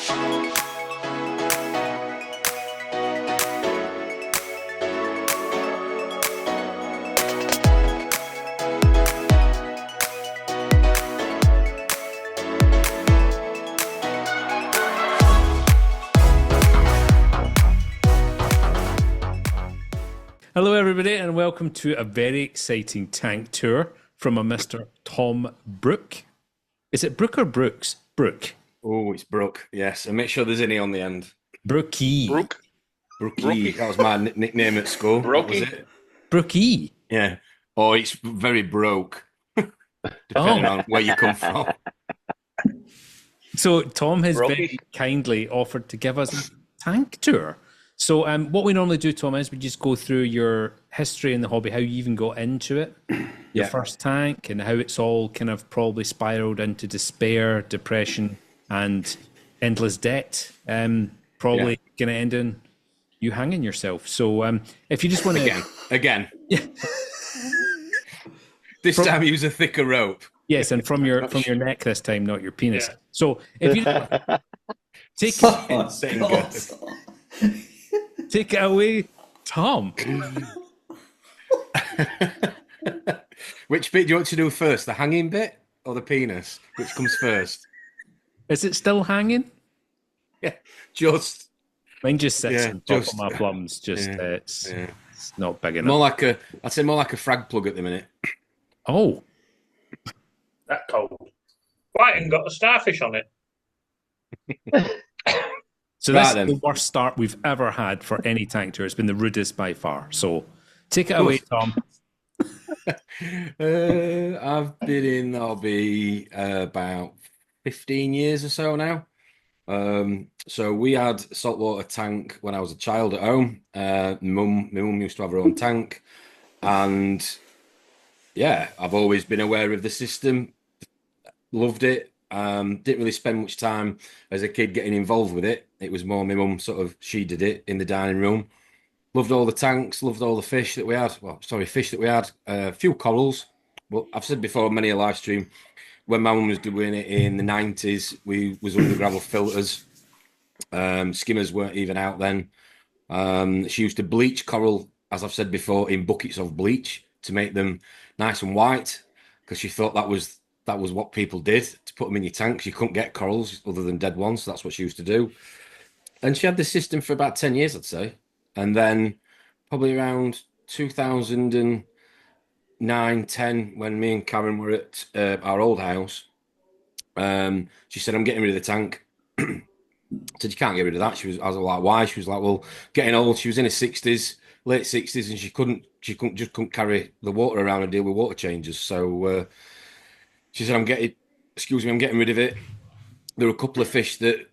Hello everybody and welcome to a very exciting tank tour from a Mr. Tom Brooke. Is it Brooke or Brooks? Brooke. Oh, it's Brooke, yes. And make sure there's any on the end. Brookie. Brookie. That was my nickname at school. Brookie. That was it. Brookie. Yeah. Or it's very broke, depending on where you come from. So Tom has Brookie. very kindly offered to give us a tank tour. So what we normally do, Tom, is we just go through your history in the hobby, how you even got into it, your first tank, and how it's all kind of probably spiraled into despair, depression, and endless debt. Probably going to end in you hanging yourself. So if you just want to... Again. Yeah. This time use a thicker rope. Yes, and from your neck this time, not your penis. Yeah. So if you take it away, Tom. Which bit do you want to do first? The hanging bit or the penis? Which comes first? Is it still hanging? Yeah, just. Mine just sits on top of my plums. It's not big enough. I'd say more like a frag plug at the minute. Oh. That cold. Why ain't got a starfish on it? So this is the worst start we've ever had for any tank tour. It's been the rudest by far. So take it away, Tom. I've been in the hobby about 15 years or so now. So we had a saltwater tank when I was a child at home. My mum used to have her own tank. And yeah, I've always been aware of the system. Loved it. Didn't really spend much time as a kid getting involved with it. It was more my mum she did it in the dining room. Loved all the tanks, loved all the fish that we had. Fish that we had. A few corals. But I've said before on many a live stream, when my mum was doing it in the 90s, we was under gravel filters. Skimmers weren't even out then. She used to bleach coral, as I've said before, in buckets of bleach to make them nice and white, because she thought that was what people did, to put them in your tanks. You couldn't get corals other than dead ones, so that's what she used to do. And she had this system for about 10 years, I'd say. And then probably around 2009, 10, when me and Karen were at our old house, she said, I'm getting rid of the tank. I said, you can't get rid of that. I was like, why? She was like, well, getting old. She was in her 60s, late 60s, and she couldn't carry the water around and deal with water changes. So she said, I'm getting rid of it. There were a couple of fish that,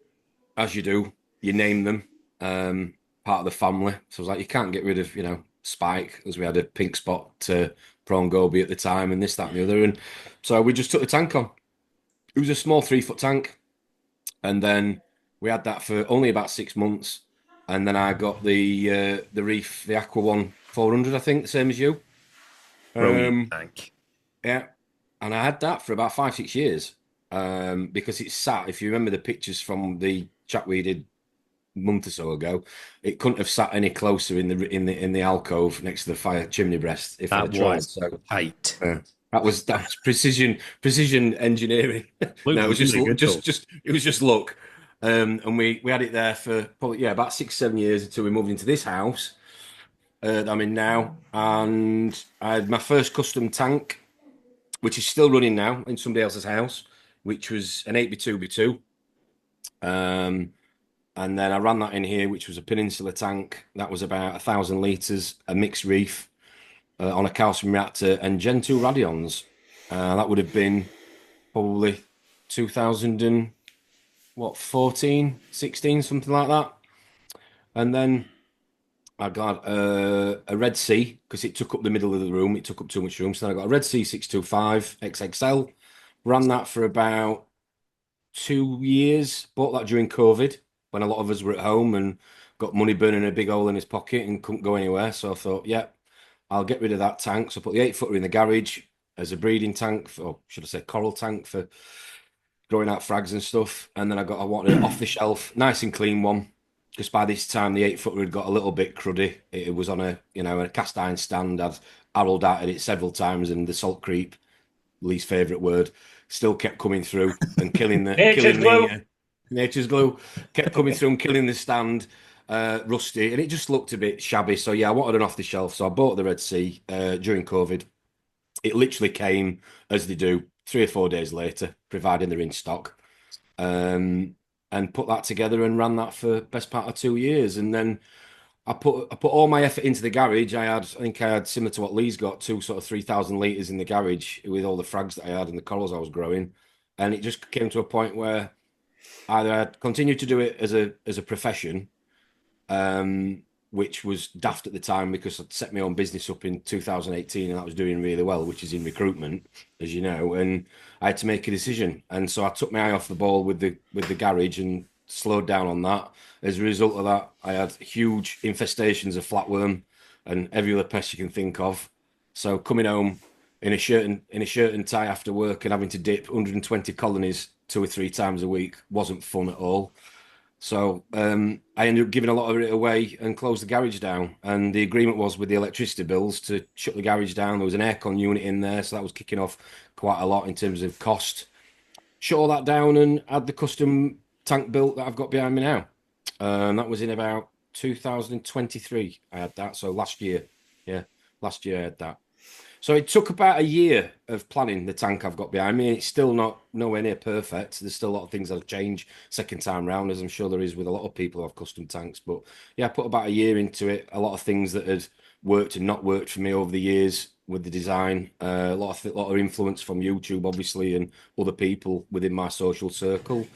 as you do, you name them, part of the family. So I was like, you can't get rid of, Spike, as we had a pink spot prawn goby at the time, and this, that, and the other. And so we just took the tank on. It was a small 3-foot tank. And then we had that for only about 6 months. And then I got the Reef, the Aqua One 400, I think, the same as you. Tank. Yeah. And I had that for about 5-6 years, because it sat. If you remember the pictures from the chat we did a month or so ago, it couldn't have sat any closer in the alcove next to the fire chimney breast if I'd tried. So tight. That was precision engineering. No, it was just luck. And we had it there for probably about 6-7 years until we moved into this house that I'm in now, and I had my first custom tank, which is still running now in somebody else's house, which was an 8x2x2. And then I ran that in here, which was a Peninsula tank. That was about 1,000 litres, a mixed reef on a calcium reactor and Gen 2 radions. That would have been probably 2014, 16, something like that. And then I got a Red Sea, because it took up the middle of the room. It took up too much room. So then I got a Red Sea 625 XXL. Ran that for about 2 years. Bought that during COVID, when a lot of us were at home and got money burning a big hole in his pocket and couldn't go anywhere. So I thought, I'll get rid of that tank. So I put the 8-footer in the garage as a breeding tank, or should I say coral tank, for growing out frags and stuff. And then I wanted an off the shelf, nice and clean one. Because by this time the 8-footer had got a little bit cruddy. It was on a cast iron stand. I'd arrowed at it several times, and the salt creep, least favourite word, still kept coming through and killing the nature's glue kept coming through and killing the stand, rusty, and it just looked a bit shabby. So yeah, I wanted an off the shelf. So I bought the Red Sea during COVID. It literally came as they do 3 or 4 days later, providing they're in stock. And put that together and ran that for best part of 2 years. And then I put all my effort into the garage. I think I had similar to what Lee's got, 2 sort of 3,000 litres in the garage with all the frags that I had and the corals I was growing. And it just came to a point where either I'd continued to do it as a profession, which was daft at the time because I'd set my own business up in 2018 and that was doing really well, which is in recruitment, as you know, and I had to make a decision. And so I took my eye off the ball with the garage and slowed down on that. As a result of that, I had huge infestations of flatworm and every other pest you can think of. So coming home in a shirt and tie after work and having to dip 120 colonies 2 or 3 times a week wasn't fun at all. So I ended up giving a lot of it away and closed the garage down. And the agreement was with the electricity bills to shut the garage down. There was an aircon unit in there, so that was kicking off quite a lot in terms of cost. Shut all that down and had the custom tank built that I've got behind me now. That was in about 2023. I had that. So last year. Yeah, last year I had that. So it took about a year of planning the tank I've got behind me. It's still nowhere near perfect. There's still a lot of things that'll change second time round, as I'm sure there is with a lot of people who have custom tanks. But yeah, I put about a year into it. A lot of things that had worked and not worked for me over the years with the design. A lot of influence from YouTube, obviously, and other people within my social circle.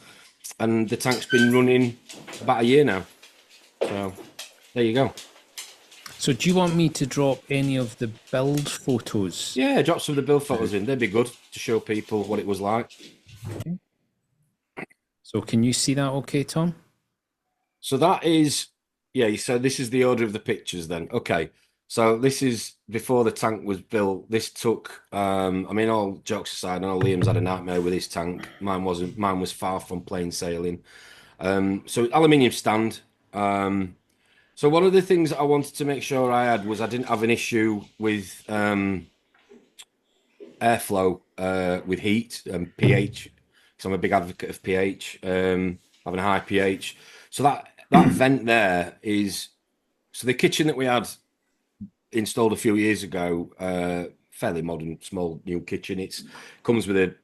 And the tank's been running about a year now. So there you go. So do you want me to drop any of the build photos? Yeah, drop some of the build photos in. They'd be good to show people what it was like. Okay. So can you see that okay, Tom? So that is, yeah, so this is the order of the pictures then. Okay. So this is before the tank was built. This took, I mean, all jokes aside, I know Liam's had a nightmare with his tank. Mine wasn't. Mine was far from plain sailing. So aluminium stand. So one of the things I wanted to make sure I had was I didn't have an issue with airflow with heat and pH. Because I'm a big advocate of pH, having a high pH. So that vent there is, so the kitchen that we had installed a few years ago, fairly modern, small new kitchen. It comes with a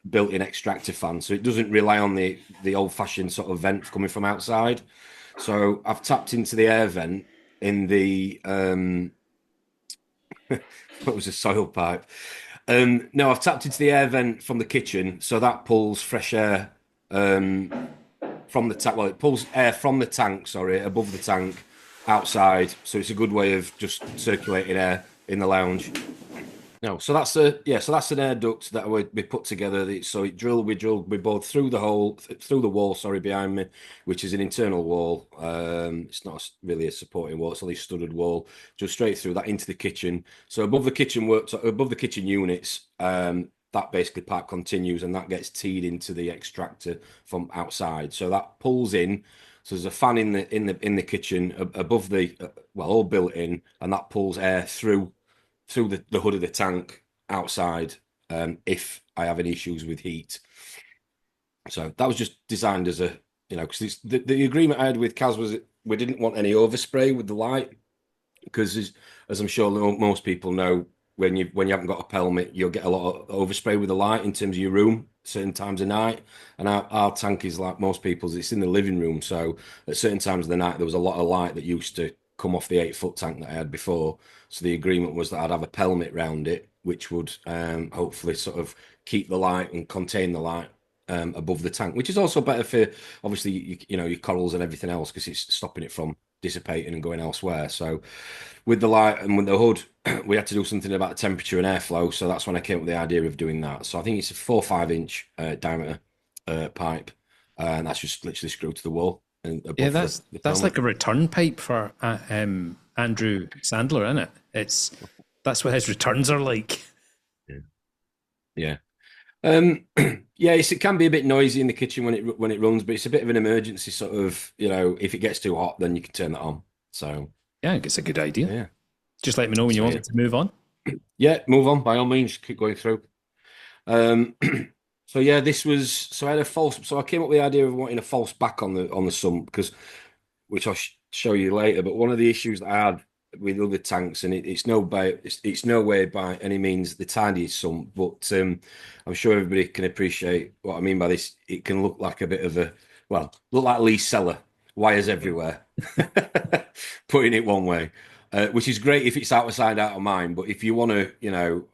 built-in extractor fan, so it doesn't rely on the old-fashioned sort of vent coming from outside. So I've tapped into the air vent in the what was a soil pipe? No, I've tapped into the air vent from the kitchen, so that pulls fresh air from the tank. Well, it pulls air from the tank, sorry, above the tank outside. So it's a good way of just circulating air in the lounge. No, so that's an air duct that we put together. So we bored through the wall, sorry, behind me, which is an internal wall. It's not really a supporting wall; it's only a studded wall, just straight through that into the kitchen. So above the kitchen units, that basically pipe continues and that gets teed into the extractor from outside. So that pulls in. So there's a fan in the kitchen above all built in, and that pulls air through the hood of the tank outside if I have any issues with heat. So that was just designed as a, because the agreement I had with Kaz was we didn't want any overspray with the light, because as I'm sure most people know, when you haven't got a pelmet, you'll get a lot of overspray with the light in terms of your room certain times of night. And our tank is like most people's, it's in the living room. So at certain times of the night, there was a lot of light that used to come off the 8-foot tank that I had before. So the agreement was that I'd have a pelmet round it, which would hopefully sort of keep the light and contain the light above the tank, which is also better for obviously your corals and everything else, because it's stopping it from dissipating and going elsewhere. So with the light and with the hood, we had to do something about the temperature and airflow. So that's when I came up with the idea of doing that. So I think it's a 4 or 5 inch diameter pipe, and that's just literally screwed to the wall. Yeah, that's like a return pipe for Andrew Sandler, isn't it? That's what his returns are like. Yeah. Yeah, it can be a bit noisy in the kitchen when it runs, but it's a bit of an emergency sort of, if it gets too hot, then you can turn that on. So Yeah, I think it's a good idea. yeah. Just let me know when you So want yeah. me to move on. Yeah, move on by all means, keep going through. Um so yeah, I had a false I came up with the idea of wanting a false back on the sump because which I'll show you later. But one of the issues that I had with other tanks, and it's no way by any means the tidiest sump, but I'm sure everybody can appreciate what I mean by this. It can look like a bit of look like Lee Cellar, wires everywhere, putting it one way, which is great if it's out of sight, out of mind. But if you want to,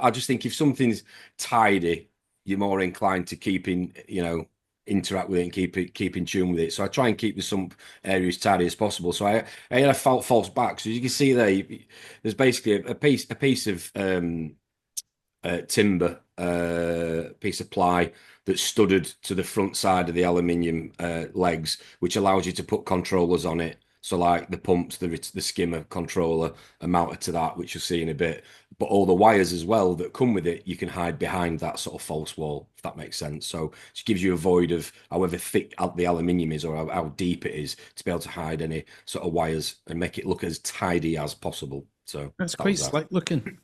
I just think if something's tidy, you're more inclined to interact with it and keep in tune with it. So I try and keep the sump areas tidy as possible. So I had a false back. So as you can see there, there's basically a piece of timber, piece of ply that's studded to the front side of the aluminium legs, which allows you to put controllers on it. So like the pumps, the skimmer controller are mounted to that, which you'll see in a bit. But all the wires as well that come with it, you can hide behind that sort of false wall, if that makes sense. So it gives you a void of however thick the aluminium is or how deep it is to be able to hide any sort of wires and make it look as tidy as possible. So That's quite slick looking.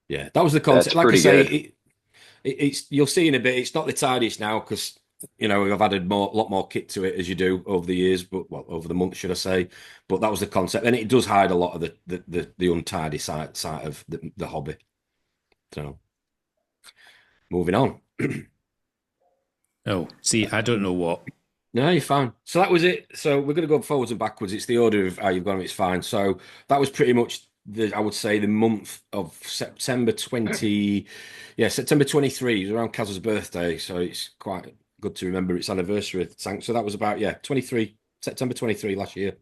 Yeah, that was the concept. That's Like I pretty say, good. it's you'll see in a bit. It's not the tidiest now because I've added a lot more kit to it as you do over the years, but over the months, should I say? But that was the concept, and it does hide a lot of the untidy side of the hobby. So, moving on. Oh, see, I don't know what. No, you're fine. So that was it. So we're going to go forwards and backwards. It's the order of how you've gone. It's fine. So that was pretty much I would say the month of September 20, yeah, September 23. It was around Kaz's birthday. So it's quite good to remember its anniversary of the tank. So that was about, 23, September 23 last year.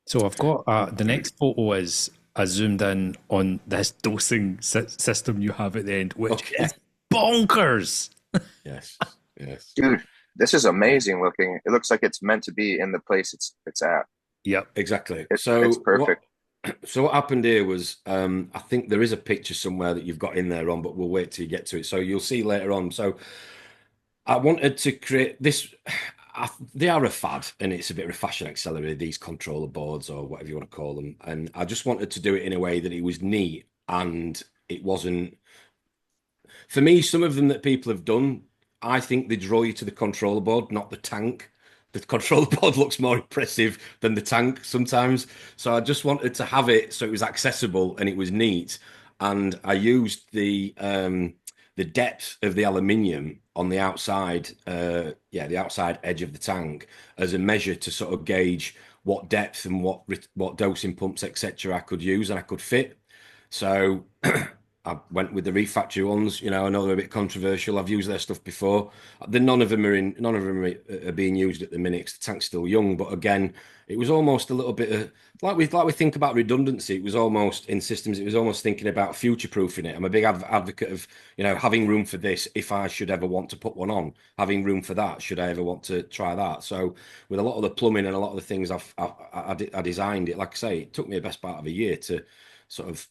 So I've got the next photo is I zoomed in on this dosing system you have at the end, which is bonkers. Yes. Yes. Dude, this is amazing looking. It looks like it's meant to be in the place it's at. Yep. Exactly. It's perfect. So what happened here was, I think there is a picture somewhere that you've got in there on, but we'll wait till you get to it. So you'll see later on. So I wanted to create this. They are a fad, and it's a bit of a fashion accelerator, these controller boards or whatever you want to call them. And I just wanted to do it in a way that it was neat and it wasn't. For me, some of them that people have done, I think they draw you to the controller board, not the tank. The controller board looks more impressive than the tank sometimes. So I just wanted to have it so it was accessible and it was neat. And I used the depth of the aluminium on the outside, the outside edge of the tank as a measure to sort of gauge what depth and what dosing pumps, etc., I could use and I could fit. So I went with the Reef factory ones. I know they're a bit controversial. I've used their stuff before. None of them are being used at the minute 'cause the tank's still young. But again, it was almost a little bit of like we think about redundancy. It was almost in systems. It was almost thinking about future proofing it. I'm a big advocate of having room for this if I should ever want to put one on. Having room for that should I ever want to try that. So with a lot of the plumbing and a lot of the things I designed it. Like I say, it took me a best part of a year to sort of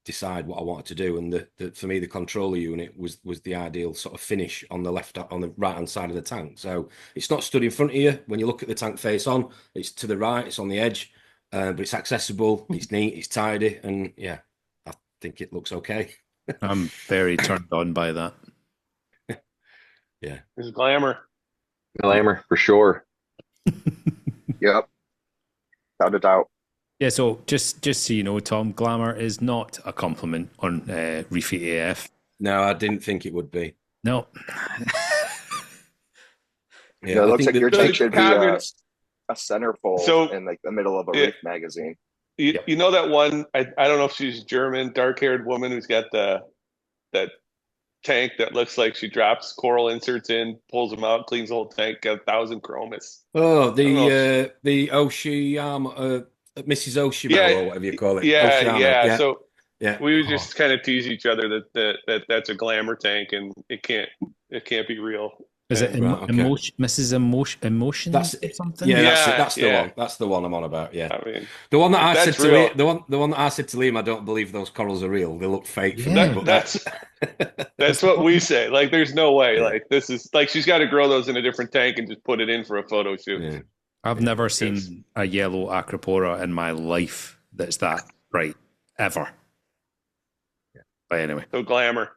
decide what I wanted to do. And for me, the controller unit was the ideal sort of finish on the right hand side of the tank. So it's not stood in front of you when you look at the tank face on. It's to the right. It's on the edge, but it's accessible. It's neat. It's tidy, and yeah, I think it looks okay. I'm very turned on by that. Yeah, There's glamour. Glamour for sure. Yep. Without a doubt. Yeah, so just so you know, Tom, glamour is not a compliment on ReefyAF. No, I didn't think it would be. No. Yeah, it looks like your tank should be a centerfold in like the middle of a Reef magazine. You know that one? I don't know if she's German, dark-haired woman who's got that tank that looks like she drops coral inserts in, pulls them out, cleans the whole tank, got 1,000 chromis. Oh, the Oshiyama. Mrs. Oshima or whatever you call it. Yeah. So yeah, we would just kind of tease each other that that's a glamour tank and it can't be real. Is it emotion, Mrs. Emotion That's or something? Yeah, that's it. That's the one. That's the one I'm on about. Yeah, I mean, the one that I said to Liam, the one that I said to Liam, I don't believe those corals are real. They look fake. Yeah. That's what we say. Like, there's no way. Like, this is like she's got to grow those in a different tank and just put it in for a photo shoot. Yeah. I've never seen a yellow acropora in my life that's that bright ever. Yeah. But anyway, so glamour.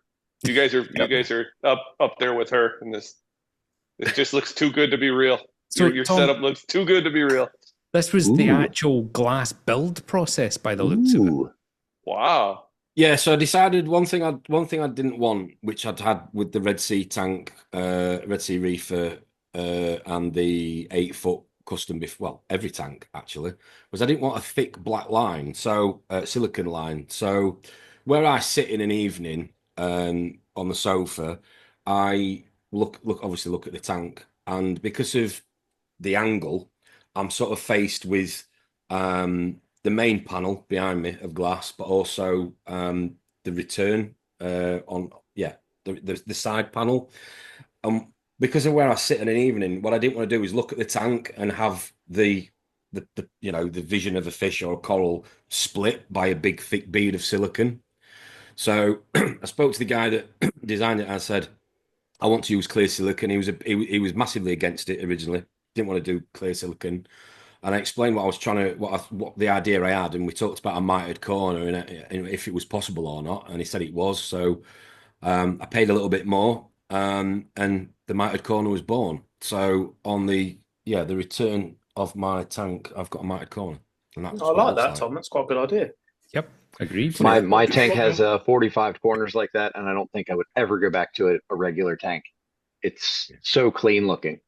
You guys are up there with her in this. It just looks too good to be real. So your Tom, setup looks too good to be real. This was the actual glass build process by the looks of it. Wow. Yeah, so I decided one thing I didn't want, which I'd had with the Red Sea tank, Red Sea Reefer, and the 8-foot custom, every tank actually, was I didn't want a thick black line, so silicon line. So where I sit in an evening on the sofa, I look at the tank, and because of the angle, I'm sort of faced with the main panel behind me of glass, but also the return the side panel. Because of where I sit in an evening, what I didn't want to do is look at the tank and have the vision of a fish or a coral split by a big thick bead of silicon. So I spoke to the guy that designed it and I said, I want to use clear silicon. He was massively against it originally. Didn't want to do clear silicon. And I explained what I was trying to, what the idea I had, and we talked about a mitered corner and if it was possible or not. And he said it was. So I paid a little bit more, and the mitered corner was born. So on the return of my tank, I've got a mitered corner. And that's I like that, Tom. That's quite a good idea. Yep, agreed. My tank has 45 corners like that, and I don't think I would ever go back to a regular tank. It's so clean looking.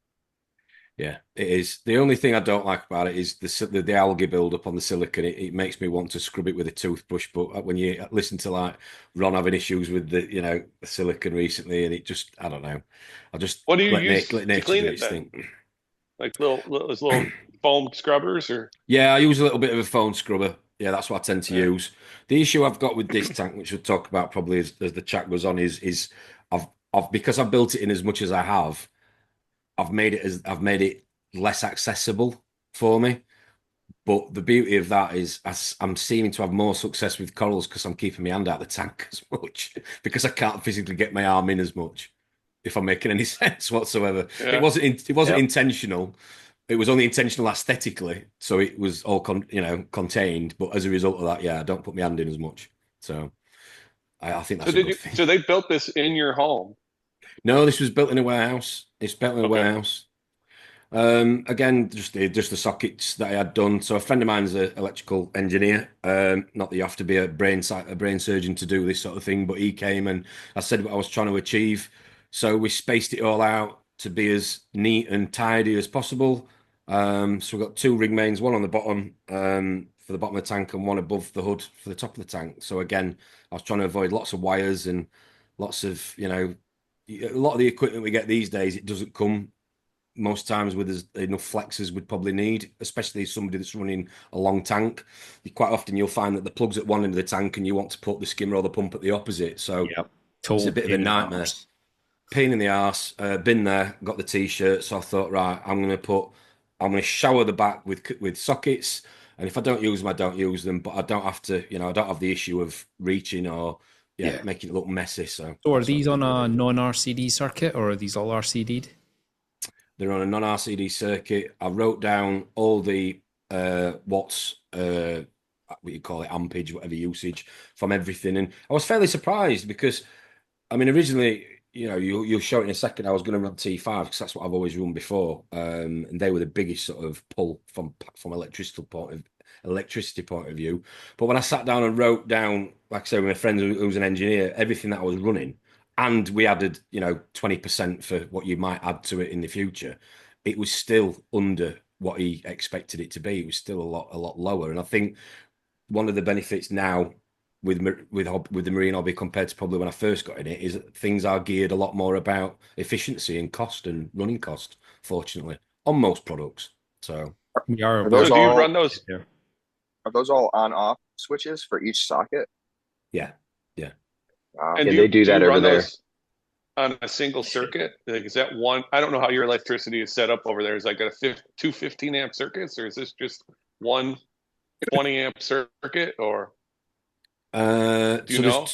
Yeah, it is. The only thing I don't like about it is the algae buildup on the silicon. It makes me want to scrub it with a toothbrush. But when you listen to like Ron having issues with the silicon recently, and it just, I don't know. I just what do you use to clean it then? Like little foam scrubbers, or? Yeah, I use a little bit of a foam scrubber. Yeah, that's what I tend to use. The issue I've got with this tank, which we'll talk about probably as the chat goes on, is I've because I've built it in as much as I have. I've made it less accessible for me, but the beauty of that is I'm seeming to have more success with corals because I'm keeping my hand out of the tank as much because I can't physically get my arm in as much. If I'm making any sense whatsoever, it wasn't intentional. It was only intentional aesthetically, so it was all contained. But as a result of that, I don't put my hand in as much. So I think that's a good thing. So they built this in your home? No, this was built in a warehouse. It's built in a warehouse. Again, just the sockets that I had done. So a friend of mine's an electrical engineer. Not that you have to be a brain surgeon to do this sort of thing, but he came and I said what I was trying to achieve. So we spaced it all out to be as neat and tidy as possible. So we've got 2 ring mains, one on the bottom for the bottom of the tank and one above the hood for the top of the tank. So again, I was trying to avoid lots of wires and lots of, a lot of the equipment we get these days, it doesn't come most times with enough flexes we'd probably need, especially somebody that's running a long tank. Quite often you'll find that the plug's at one end of the tank and you want to put the skimmer or the pump at the opposite. So it's a bit of a nightmare. Pain in the arse. Been there, got the t-shirt. So I thought, right, I'm going to shower the back with sockets. And if I don't use them, I don't use them. But I don't have to, I don't have the issue of reaching or making it look messy. So are these on a non-RCD circuit or are these all RCD'd? They're on a non-RCD circuit. I wrote down all the watts, what you call it, ampage, whatever usage from everything. And I was fairly surprised because, originally, you'll show it in a second, I was going to run T5 because that's what I've always run before. And they were the biggest sort of pull from electricity point of view. But when I sat down and wrote down, like I said, with my friend who's an engineer, everything that I was running, and we added, 20% for what you might add to it in the future, it was still under what he expected it to be. It was still a lot lower. And I think one of the benefits now with the marine hobby compared to probably when I first got in it is that things are geared a lot more about efficiency and cost and running cost, fortunately, on most products. So are those all on-off switches for each socket? Yeah. And they do that over there. on a single circuit? Like, is that one? I don't know how your electricity is set up over there. Is like two 15 amp circuits, or is this just one 20 amp circuit, or do you know?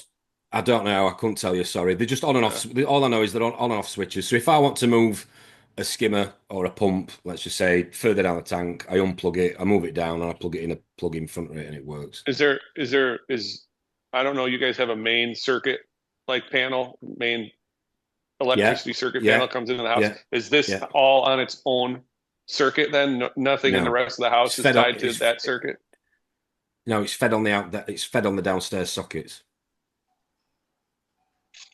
I don't know. I couldn't tell you. Sorry. They're just on and off. All I know is they're on and off switches. So if I want to move a skimmer or a pump, let's just say further down the tank, I unplug it, I move it down, and I plug it in a plug in front of it, and it works. Is I don't know. You guys have a main circuit like panel, main electricity circuit panel comes into the house. Is this all on its own circuit then? Nothing in the rest of the house is tied to that circuit? No, it's fed on it's fed on the downstairs sockets.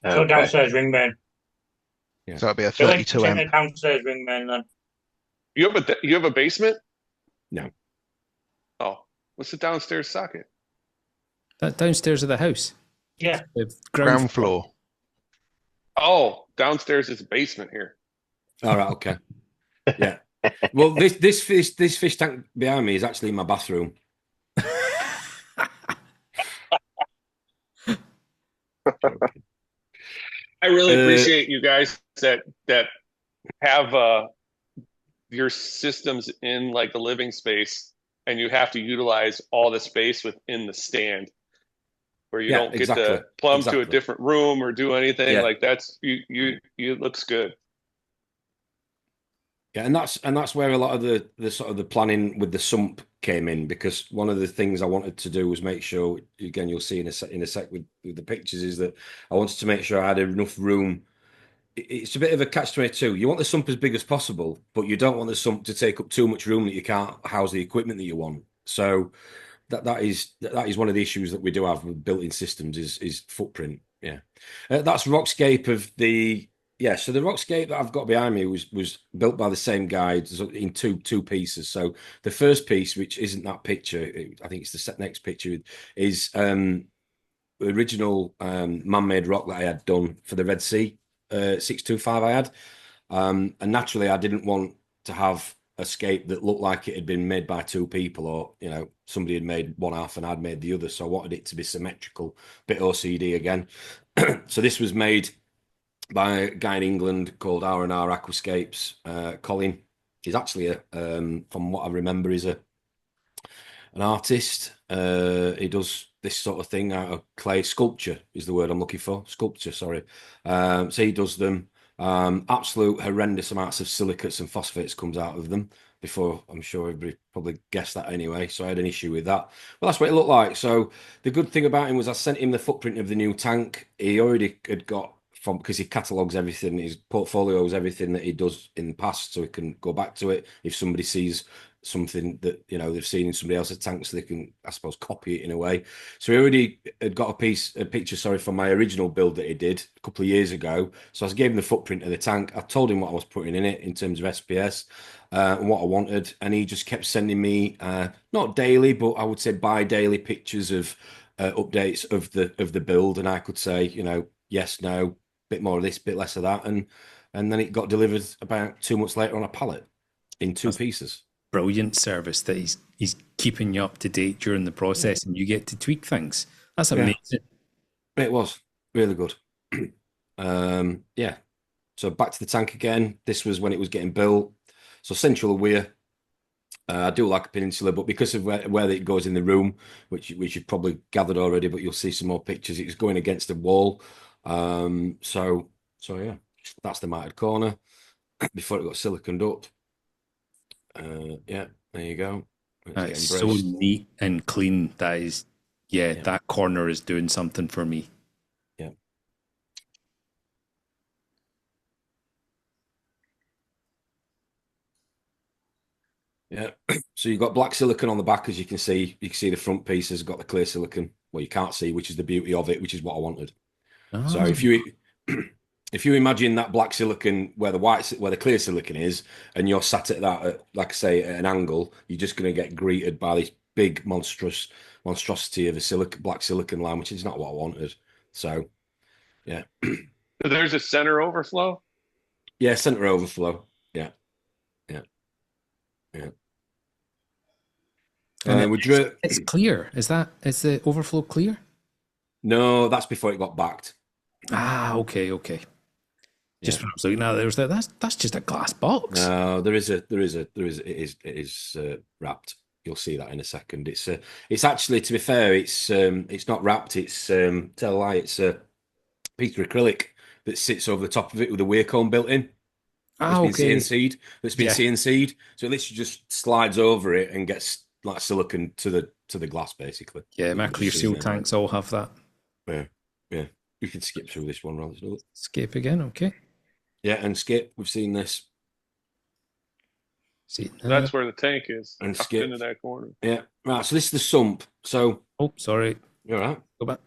So downstairs ring main. Yeah. So it'll be a 32 amp. Downstairs ring main then. You have a basement? No. Oh, what's the downstairs socket? That downstairs of the house. Yeah. The ground floor. Oh, downstairs is a basement here. All right. Okay. Yeah. Well, this fish tank behind me is actually in my bathroom. I really appreciate you guys that have your systems in like the living space, and you have to utilize all the space within the stand, where you don't get to plumb to a different room or do anything like that's you. It looks good. Yeah, and that's where a lot of the sort of the planning with the sump came in, because one of the things I wanted to do was make sure, again, you'll see in a sec with the pictures, is that I wanted to make sure I had enough room. It's a bit of a catch-22. You want the sump as big as possible, but you don't want the sump to take up too much room that you can't house the equipment that you want. So that is one of the issues that we do have with built-in systems is footprint. Yeah, that's Rockscape of the. Yeah, so the Rockscape that I've got behind me was built by the same guy in two pieces. So the first piece, which isn't that picture, I think it's the next picture, is the original man-made rock that I had done for the Red Sea 625 I had. And naturally, I didn't want to have a scape that looked like it had been made by two people, or somebody had made one half and I'd made the other. So I wanted it to be symmetrical, bit OCD again. So this was made by a guy in England called R&R Aquascapes. Colin is actually from what I remember, is an artist. He does this sort of thing out of clay. Sculpture is the word I'm looking for. Sculpture, sorry. So he does them. Absolute horrendous amounts of silicates and phosphates comes out of them. Before, I'm sure everybody probably guessed that anyway. So I had an issue with that. Well, that's what it looked like. So the good thing about him was I sent him the footprint of the new tank. He already had got, because he catalogues everything, his portfolios, everything that he does in the past, so he can go back to it if somebody sees something that they've seen in somebody else's tank, so they can, I suppose, copy it in a way. So he already had got a picture from my original build that he did a couple of years ago. So I gave him the footprint of the tank. I told him what I was putting in it in terms of SPS and what I wanted, and he just kept sending me not daily, but I would say bi-daily pictures of updates of the build, and I could say yes, no, bit more of this, bit less of that, and then it got delivered about 2 months later on a pallet in two pieces. Brilliant service that he's keeping you up to date during the process, and you get to tweak things. That's amazing. It was really good. So back to the tank again. This was when it was getting built. So central weir. I do like a peninsula, but because of where it goes in the room, which you've probably gathered already, but you'll see some more pictures, it was going against a wall. So yeah, that's the matted corner before it got siliconed up. Yeah, there you go. It's so neat and clean. That is, that corner is doing something for me. Yeah. Yeah. So you've got black silicon on the back, as you can see. You can see the front piece has got the clear silicon. Well, you can't see, which is the beauty of it, which is what I wanted. Oh. So if you imagine that black silicon where the clear silicon is, and you're sat at that, like I say, at an angle, you're just going to get greeted by this big monstrosity of a black silicon line, which is not what I wanted. So, yeah. So there's a center overflow? Yeah, center overflow. Yeah. And it's clear. Is the overflow clear? No, that's before it got backed. Ah, okay. Just when I was looking at it, there was that's just a glass box. No, it is wrapped. You'll see that in a second. It's actually, to be fair, it's not wrapped. It's tell a lie. It's a piece of acrylic that sits over the top of it with a weir cone built in. Okay. That's been CNC'd. So it literally just slides over it and gets like silicon to the glass, basically. Yeah, my clear seal tanks all have that. Yeah. You can skip through this one rather than skip again. Okay. Yeah, and skip. We've seen this. That's where the tank is. And tucked skip into that corner. Yeah, right. So this is the sump. So sorry. You're all right. Go back.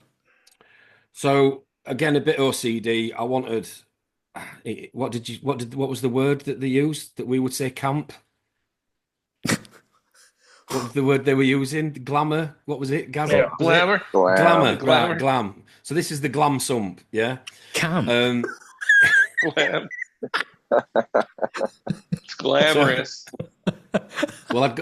So again, a bit OCD. I wanted. What was the word that they used that we would say camp? What was the word they were using? Glamour. What was it? Glamour. Glamour. Glam. Right, glam. So this is the glam sump. Yeah. Camp. Glam. It's glamorous. Well,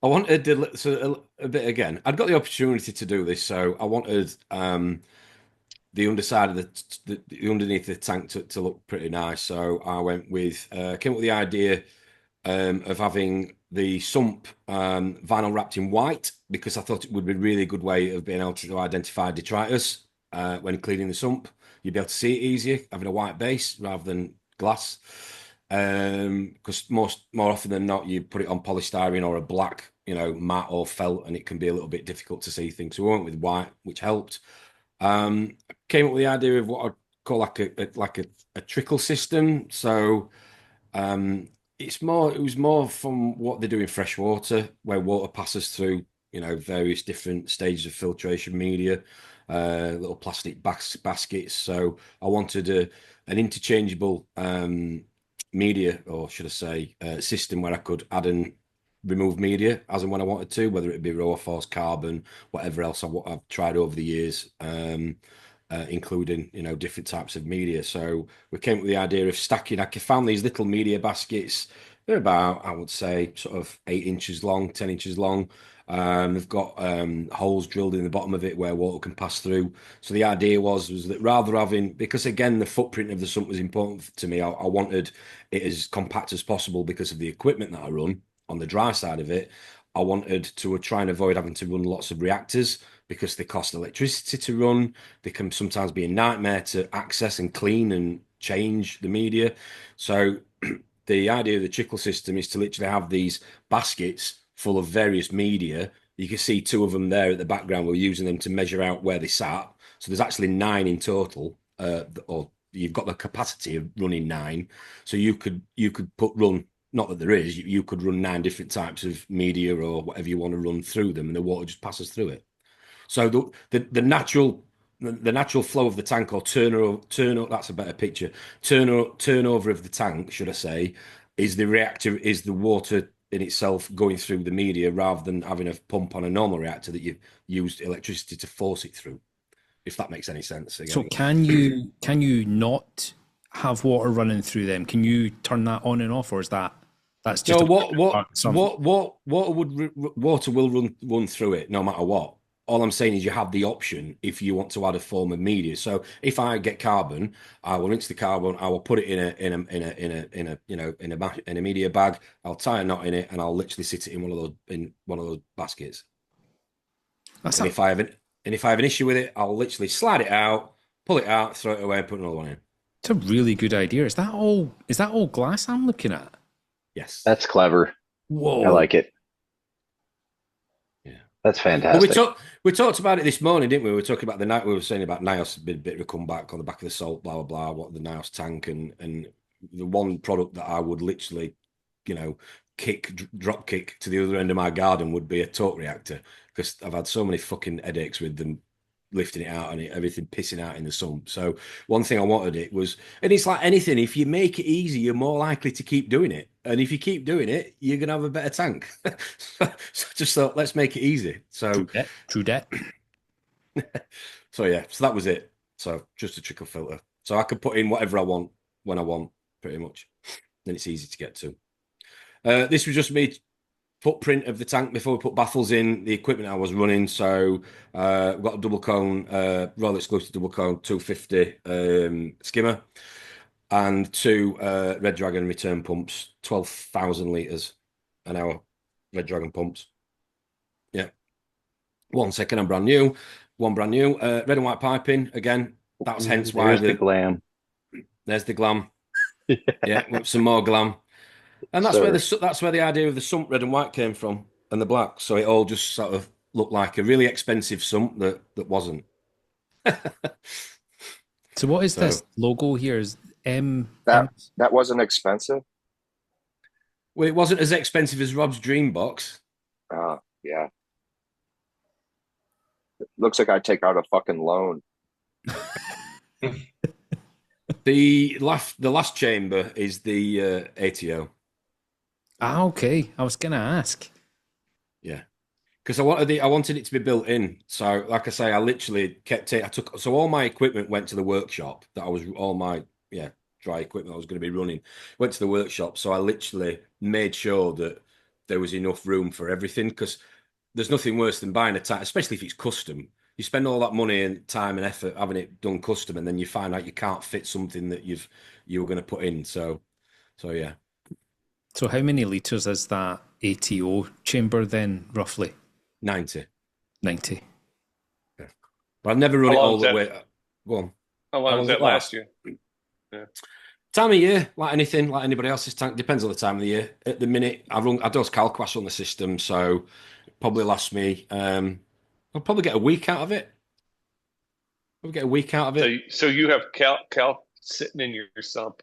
I wanted to, a bit again. I'd got the opportunity to do this, so I wanted the underside of the underneath the tank to look pretty nice. So I went with came up with the idea of having the sump vinyl wrapped in white, because I thought it would be a really good way of being able to identify detritus when cleaning the sump. You'd be able to see it easier having a white base rather than glass. Because more often than not, you put it on polystyrene or a black, matte or felt, and it can be a little bit difficult to see things. So we went with white, which helped. Came up with the idea of what I'd call like a trickle system. So it was more from what they do in freshwater, where water passes through, various different stages of filtration media, little plastic baskets. So I wanted an interchangeable media, or should I say system, where I could add and remove media as and when I wanted to, whether it be raw force, carbon, whatever else I've tried over the years, including different types of media. So we came up with the idea of stacking. I found these little media baskets. They're about, I would say, sort of 8 inches long, 10 inches long. They've got holes drilled in the bottom of it where water can pass through. So the idea was that rather having, because again the footprint of the sump was important to me, I wanted it as compact as possible because of the equipment that I run on the dry side of it. I wanted to try and avoid having to run lots of reactors, because they cost electricity to run. They can sometimes be a nightmare to access and clean and change the media. So the idea of the trickle system is to literally have these baskets full of various media. You can see 2 of them there at the background. We're using them to measure out where they sat. So there's actually 9 in total, or you've got the capacity of running 9. So you could run, not that there is, you could run 9 different types of media or whatever you want to run through them, and the water just passes through it. So the natural flow of the tank, or turnover, that's a better picture. Turnover of the tank, should I say, is the water in itself going through the media, rather than having a pump on a normal reactor that you've used electricity to force it through. If that makes any sense. Again. So can you not have water running through them? Can you turn that on and off, or is that's just water will run through it no matter what. All I'm saying is you have the option if you want to add a form of media. So if I get carbon, I will rinse the carbon. I will put it in a media bag. I'll tie a knot in it, and I'll literally sit it in one of those baskets. If I have an issue with it, I'll literally slide it out, pull it out, throw it away, and put another one in. It's a really good idea. Is that all glass I'm looking at? Yes, that's clever. Whoa, I like it. That's fantastic. Well, we talked about it this morning, didn't we? We were talking about we were saying about NIOS, a bit of a comeback on the back of the salt, blah, blah, blah, what the NIOS tank, and the one product that I would literally, drop kick to the other end of my garden would be a torque reactor, because I've had so many fucking headaches with them lifting it out and everything pissing out in the sump. So one thing I wanted it was, and it's like anything, if you make it easy, you're more likely to keep doing it. And if you keep doing it, you're going to have a better tank. So just thought, let's make it easy. So True debt. So yeah, so that was it. So just a trickle filter. So I could put in whatever I want when I want, pretty much. Then it's easy to get to. This was just me footprint of the tank before we put baffles in, the equipment I was running. So we've got a double cone, Royal Exclusive double cone 250 skimmer. and 2 Red Dragon return pumps, 12,000 litres an hour. Red Dragon pumps. Yeah. 1 second, brand new. 1 brand new. Red and white piping again. That's hence why the glam. There's the glam. Yeah, with some more glam. And that's where the idea of the Sump red and white came from, and the black. So it all just sort of looked like a really expensive Sump that wasn't. So what is this logo here? Is that wasn't expensive? Well, it wasn't as expensive as Rob's Dream Box. Yeah. It looks like I'd take out a fucking loan. The last chamber is the ATO. Okay. I was gonna ask. Yeah, because I wanted it to be built in. So, like I say, I literally kept it. So all my equipment went to the workshop. All my dry equipment I was going to be running went to the workshop. So I literally made sure that there was enough room for everything, because there's nothing worse than buying a tank, especially if it's custom. You spend all that money and time and effort having it done custom, and then you find out you can't fit something that you were going to put in. So yeah. So how many litres is that ATO chamber then, roughly? 90. 90. Yeah. But I've never run it all the way. Go on. How long was that last year? Yeah. Time of year, like anything, like anybody else's tank, depends on the time of the year. At the minute, I does Calquas on the system, so it probably lasts me. I'll probably get a week out of it. So you have Cal sitting in your sump.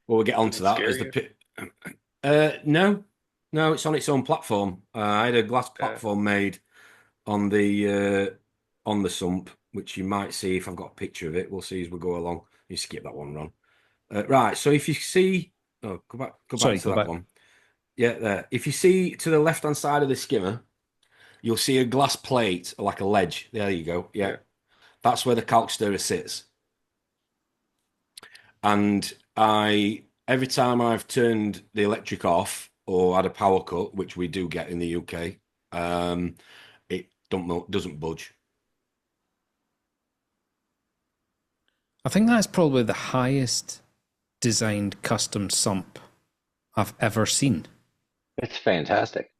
Well, we'll get onto that as the pit. No, it's on its own platform. I had a glass platform made on the Sump, which you might see if I've got a picture of it. We'll see as we go along. You skip that one, Ron. Right. So if you see, go back to that one. Yeah, there. If you see to the left-hand side of the skimmer, you'll see a glass plate, like a ledge. There you go. Yeah. That's where the calc stirrer sits. And every time I've turned the electric off or had a power cut, which we do get in the UK, it doesn't budge. I think that's probably the highest designed custom sump I've ever seen. It's fantastic.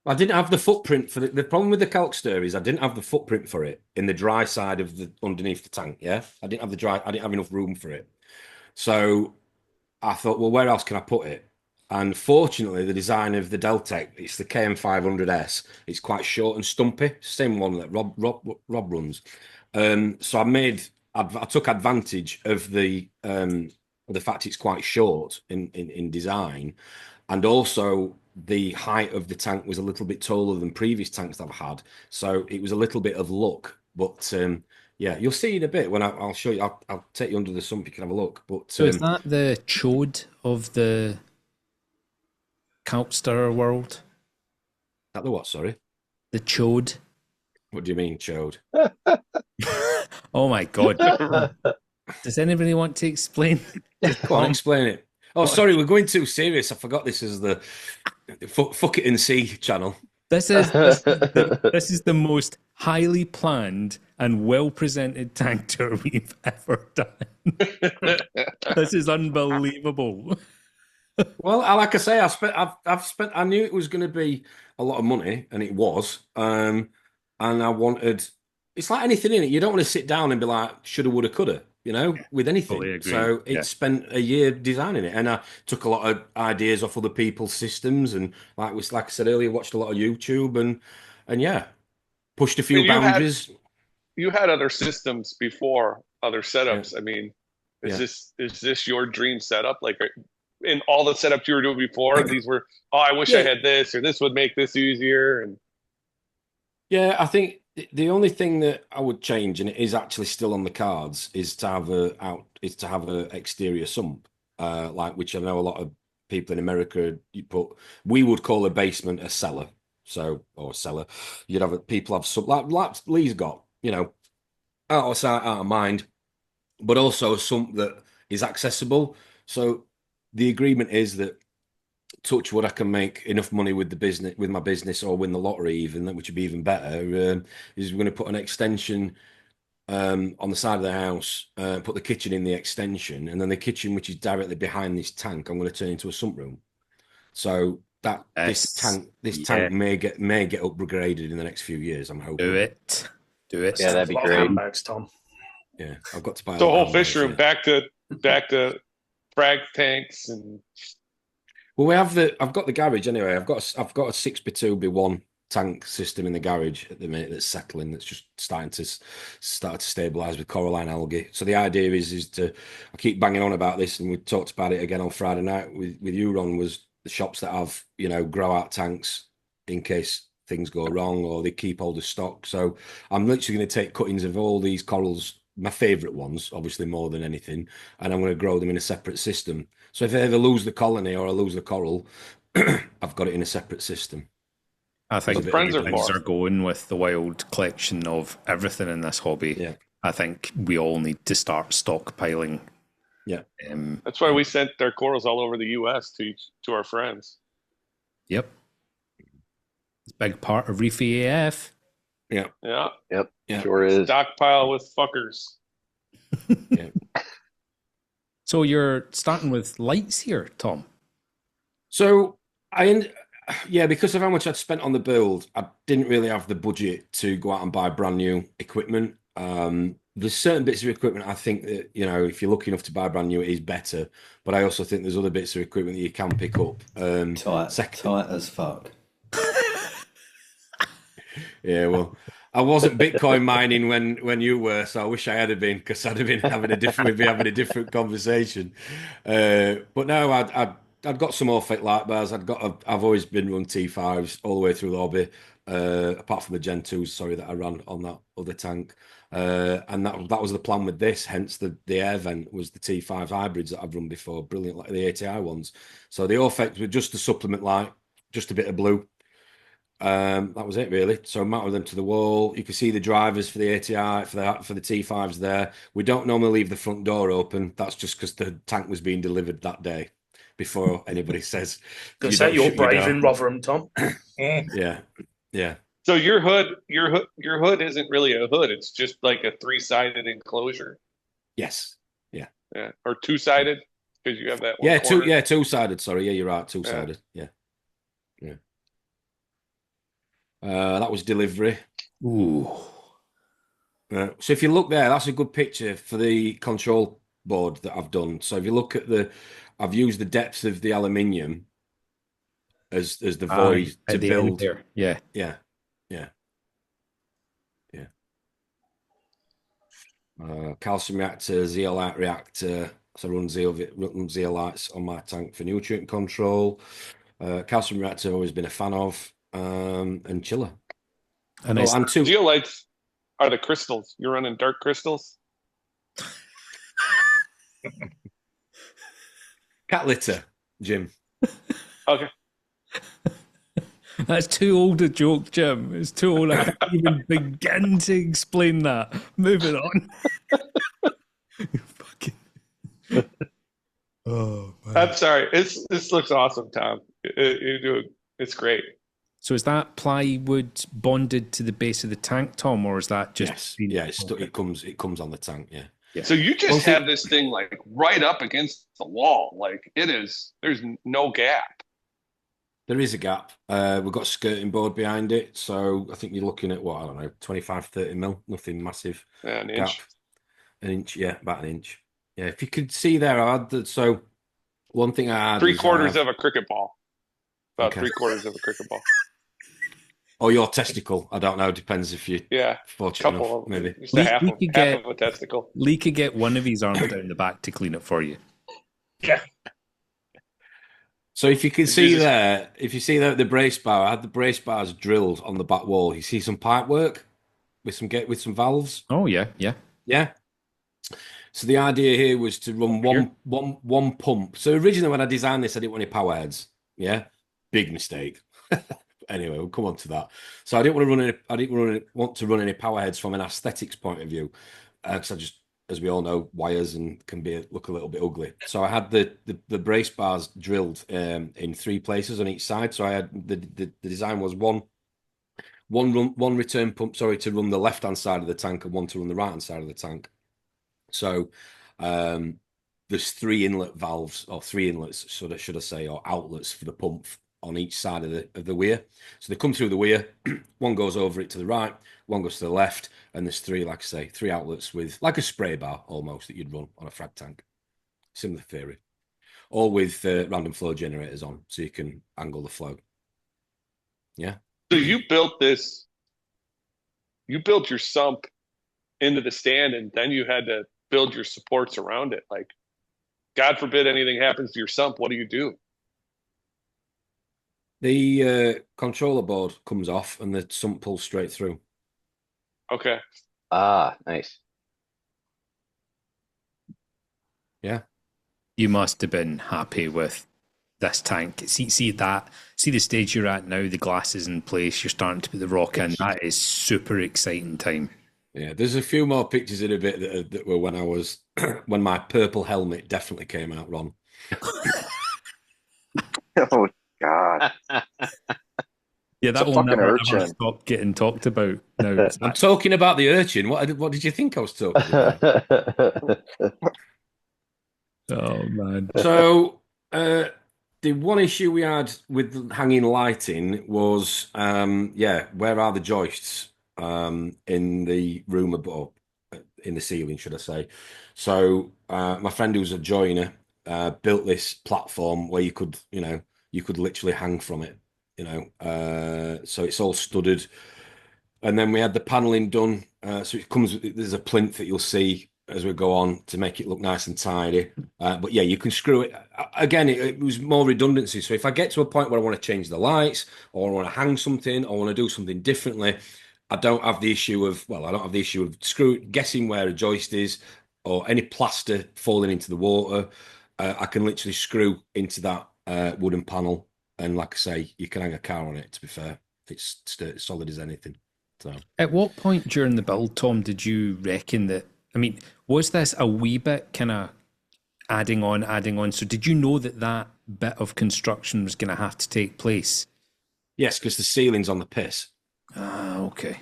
I didn't have the footprint for the problem with the calc stir is I didn't have the footprint for it in the dry side of the underneath the tank. Yeah, I didn't have enough room for it. So I thought, well, where else can I put it? And fortunately, the design of the Deltec, it's the KM500S. It's quite short and stumpy, same one that Rob runs. So I took advantage of the fact it's quite short in design, and also the height of the tank was a little bit taller than previous tanks I've had. So it was a little bit of luck, but yeah, you'll see in a bit when I'll show you. I'll take you under the sump. You can have a look. But so is that the chode of the calc stirrer world? Is that the what? Sorry, the chode. What do you mean, chode? Oh my god! Does anybody want to explain? Go on, explain it. Oh, sorry, we're going too serious. I forgot this is the Fuck It and See channel. This is the most highly planned and well presented tank tour we've ever done. This is unbelievable. Well, like I say, I knew it was going to be a lot of money, and it was. And I wanted. It's like anything in it. You don't want to sit down and be like, shoulda, woulda, coulda. You know, with anything. Totally agree. So it spent a year designing it, and I took a lot of ideas off other people's systems, and like I said earlier, watched a lot of YouTube, and yeah, pushed a few boundaries. You had other systems before, other setups. Yeah. I mean, is this your dream setup? Like in all the setups you were doing before, these were, I wish I had this, or this would make this easier. And yeah, I think the only thing that I would change, and it is actually still on the cards, is to have a exterior sump, like which I know a lot of people in America we would call a basement a cellar. So, or cellar, you'd have people have sump like Lee's got, you know, out of sight, out of mind, but also a sump that is accessible. So the agreement is that, touch wood, I can make enough money with my business, or win the lottery even, which would be even better, is we're going to put an extension on the side of the house, put the kitchen in the extension, and then the kitchen, which is directly behind this tank, I'm going to turn into a sump room. So that this tank may get upgraded in the next few years. I'm hoping. Do it. Yeah, that'd be great. Handbags, Tom. Yeah, I've got to buy the whole fish room. Back to frag tanks and. Well, I've got the garage anyway. I've got a 6x2x1 tank system in the garage at the minute that's settling. That's just starting to stabilize with coralline algae. So the idea is to, I keep banging on about this, and we talked about it again on Friday night with you, Ron, was the shops that have, grow out tanks in case things go wrong or they keep hold of stock. So I'm literally going to take cuttings of all these corals, my favorite ones, obviously more than anything, and I'm going to grow them in a separate system. So if I ever lose the colony or I lose the coral, I've got it in a separate system. I think things are going with the wild collection of everything in this hobby. Yeah. I think we all need to start stockpiling. Yeah. That's why we sent our corals all over the U.S. to our friends. Yep. It's a big part of ReefyAF. Yeah. Yeah. Yep. Yeah. Sure is. Stockpile with fuckers. Yeah. So you're starting with lights here, Tom. So because of how much I'd spent on the build, I didn't really have the budget to go out and buy brand new equipment. There's certain bits of equipment I think that, if you're lucky enough to buy brand new, it is better. But I also think there's other bits of equipment that you can pick up. Tight as fuck. Yeah, well, I wasn't Bitcoin mining when you were, so I wish I had been, because I'd have been having a different conversation. But no, I'd got some Orphic light bars. I've always been run T5s all the way through the hobby, apart from the Gen 2s, that I ran on that other tank. And that was the plan with this. Hence the air vent was the T5 hybrids that I've run before, brilliant, like the ATI ones. So the Orphics were just a supplement light, just a bit of blue. That was it really. So I mounted them to the wall. You can see the drivers for the ATI for the T5s there. We don't normally leave the front door open. That's just because the tank was being delivered that day before anybody says. You're brave in Rotherham, Tom. Yeah. So your hood isn't really a hood. It's just like a 3-sided enclosure. Yes. Yeah. Yeah. Or 2-sided, because you have that one. Yeah, corner. 2-sided. Sorry. Yeah, you're right. 2-sided. Yeah. That was delivery. Ooh. So if you look there, that's a good picture for the control board that I've done. So if you look at I've used the depth of the aluminium as the void to build. Yeah. Calcium reactor, zeolite reactor. So I run zeolites on my tank for nutrient control. Calcium reactor I've always been a fan of. And chiller. And zeolites are the crystals. You're running dark crystals? Cat litter, Jim. Okay. That's too old a joke, Jim. It's too old. I can't even begin to explain that. Moving on. Oh, man. I'm sorry. This looks awesome, Tom. It's great. So is that plywood bonded to the base of the tank, Tom, or is that just? Yes. It comes on the tank. Yeah. So you just have this thing like right up against the wall, like it is. There's no gap. There is a gap. We've got a skirting board behind it, so I think you're looking at 25, 30 mil, nothing massive. Yeah, an gap. inch. An inch, yeah, about an inch. Yeah, if you could see there, I had so one thing I had 3/4 of a cricket ball. About 3/4 of a cricket ball. Or your testicle. I don't know. Depends if you fortunate enough, maybe. Just half of a testicle. Lee could get one of his arms down the back to clean it for you. Yeah. So if you can see there, the brace bar, I had the brace bars drilled on the back wall. You see some pipe work with some valves. Oh yeah. So the idea here was to run one pump. So originally when I designed this, I didn't want any power heads. Yeah, big mistake. Anyway, we'll come on to that. So I didn't want to run any power heads from an aesthetics point of view, because I just, as we all know, wires and can look a little bit ugly. So I had the brace bars drilled in 3 places on each side. So I had the design was one one return pump, sorry, to run the left-hand side of the tank and one to run the right-hand side of the tank. So there's 3 inlet valves, or 3 inlets, should I say, or outlets for the pump on each side of the weir. So they come through the weir, one goes over it to the right, one goes to the left, and there's 3, like I say, 3 outlets with like a spray bar almost that you'd run on a frag tank. Similar theory. All with random flow generators on, so you can angle the flow. Yeah. So you built this, you built your sump into the stand, and then you had to build your supports around it. Like, God forbid anything happens to your sump, what do you do? The controller board comes off and the sump pulls straight through. Okay. Ah, nice. Yeah. You must have been happy with this tank. See the stage you're at now, the glass is in place, you're starting to put the rock in. That is super exciting time. Yeah, there's a few more pictures in a bit that were when I was when my purple helmet definitely came out, Ron. Oh God. Yeah, that will never stop getting talked about now. I'm talking about the urchin. What did you think I was talking about? Oh man. So the one issue we had with hanging lighting was where are the joists in the room above, in the ceiling, should I say. So my friend who's a joiner built this platform where you could literally hang from it, so it's all studded. And then we had the paneling done, so it comes with, there's a plinth that you'll see as we go on to make it look nice and tidy. But yeah, you can screw it. Again, it was more redundancy. So if I get to a point where I want to change the lights, or I want to hang something, or I want to do something differently, I don't have the issue of guessing where a joist is, or any plaster falling into the water. I can literally screw into that wooden panel, and like I say, you can hang a car on it, to be fair. It's solid as anything. So, at what point during the build, Tom, did you reckon that, I mean, was this a wee bit kind of adding on? So did you know that bit of construction was going to have to take place? Yes, because the ceiling's on the piss. Ah, okay.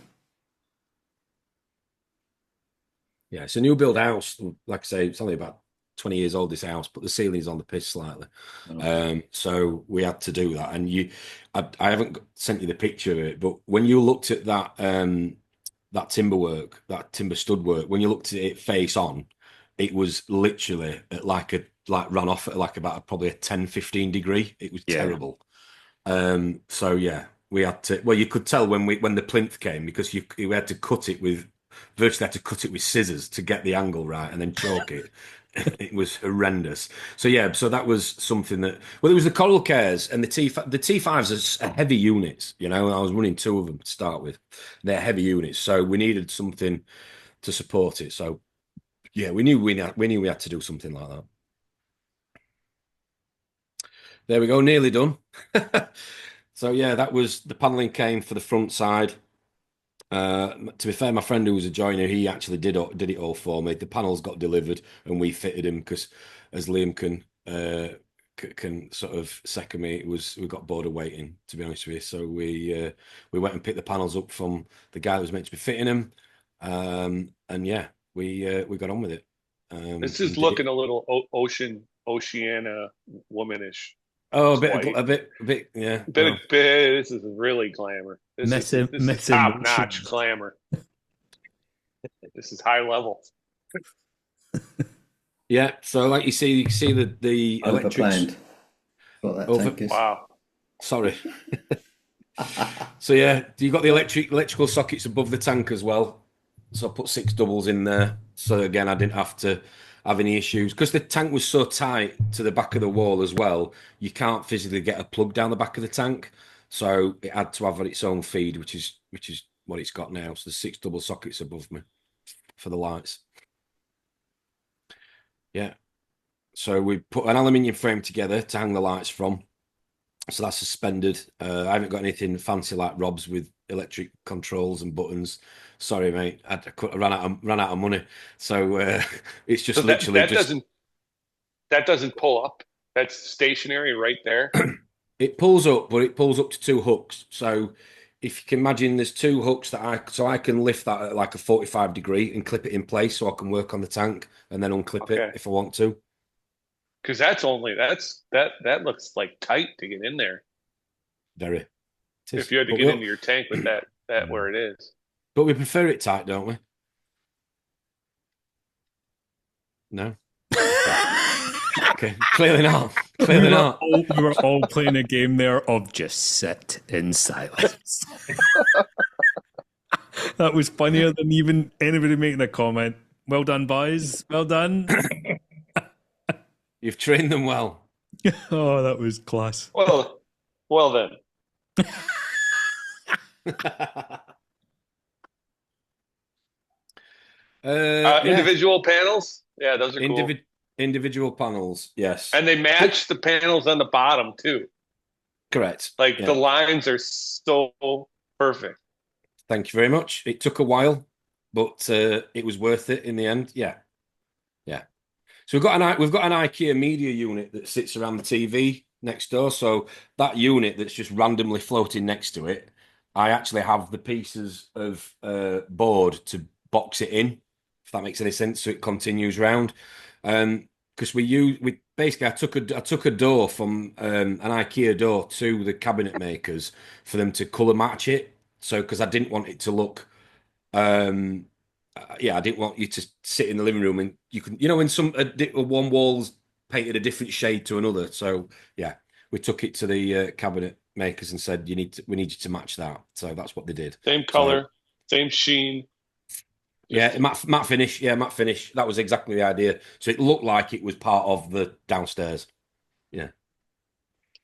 Yeah, it's a new build house. Like I say, it's only about 20 years old, this house, but the ceiling's on the piss slightly. Okay. So we had to do that. And I haven't sent you the picture of it, but when you looked at that that timber stud work, when you looked at it face on, it was literally at ran off at like about probably a 10-15 degree. It was terrible. So yeah, we had to, well, you could tell when the plinth came, because we had to virtually had to cut it with scissors to get the angle right and then chalk it. It was horrendous. So yeah, so that was something that, well, it was the coral cares, and the T5s are heavy units, I was running 2 of them to start with. They're heavy units, so we needed something to support it. So yeah, we knew we had to do something like that. There we go, nearly done. So yeah, that was, the paneling came for the front side. To be fair, my friend who was a joiner, he actually did it all for me. The panels got delivered and we fitted him, because as Liam can sort of second me, we got bored of waiting, to be honest with you. So we went and picked the panels up from the guy that was meant to be fitting them, and yeah, we got on with it. This is looking a little Oceania womanish. Oh, a bit, yeah. This is really glamour. This is top-notch glamour. This is high level. Yeah, so like you see the electrics. Wow. Sorry. So yeah, you got the electrical sockets above the tank as well. So I put 6 doubles in there. So again, I didn't have to have any issues, because the tank was so tight to the back of the wall as well. You can't physically get a plug down the back of the tank, so it had to have its own feed, which is what it's got now. So there's 6 double sockets above me for the lights. Yeah, so we put an aluminium frame together to hang the lights from. So that's suspended. I haven't got anything fancy like Rob's with electric controls and buttons. Sorry, mate. I ran out of money. So it's just that doesn't pull up. That's stationary right there. It pulls up, but it pulls up to 2 hooks. So if you can imagine, there's 2 hooks that I can lift that at like a 45 degree and clip it in place so I can work on the tank and then unclip it if I want to. Because that looks like tight to get in there. Very. If you had to get into your tank with that where it is. But we prefer it tight, don't we? No. Okay, clearly not. Clearly not. We were all playing a game there of just sit in silence. That was funnier than even anybody making a comment. Well done, boys. Well done. You've trained them well. Oh, that was class. Well then. Individual panels? Yeah, those are cool. Individual panels, yes. And they match the panels on the bottom too. Correct. Like the lines are so perfect. Thank you very much. It took a while, but it was worth it in the end. Yeah. So we've got an IKEA media unit that sits around the TV next door. So that unit that's just randomly floating next to it, I actually have the pieces of board to box it in, if that makes any sense. So it continues round. Because we basically I took a door from an IKEA door to the cabinet makers for them to colour match it. So because I didn't want it to look, I didn't want you to sit in the living room and you can, when one wall's painted a different shade to another. So yeah, we took it to the cabinet makers and said we need you to match that. So that's what they did. Same color, same sheen. Yeah, matte finish. Yeah, matte finish. That was exactly the idea. So it looked like it was part of the downstairs. Yeah.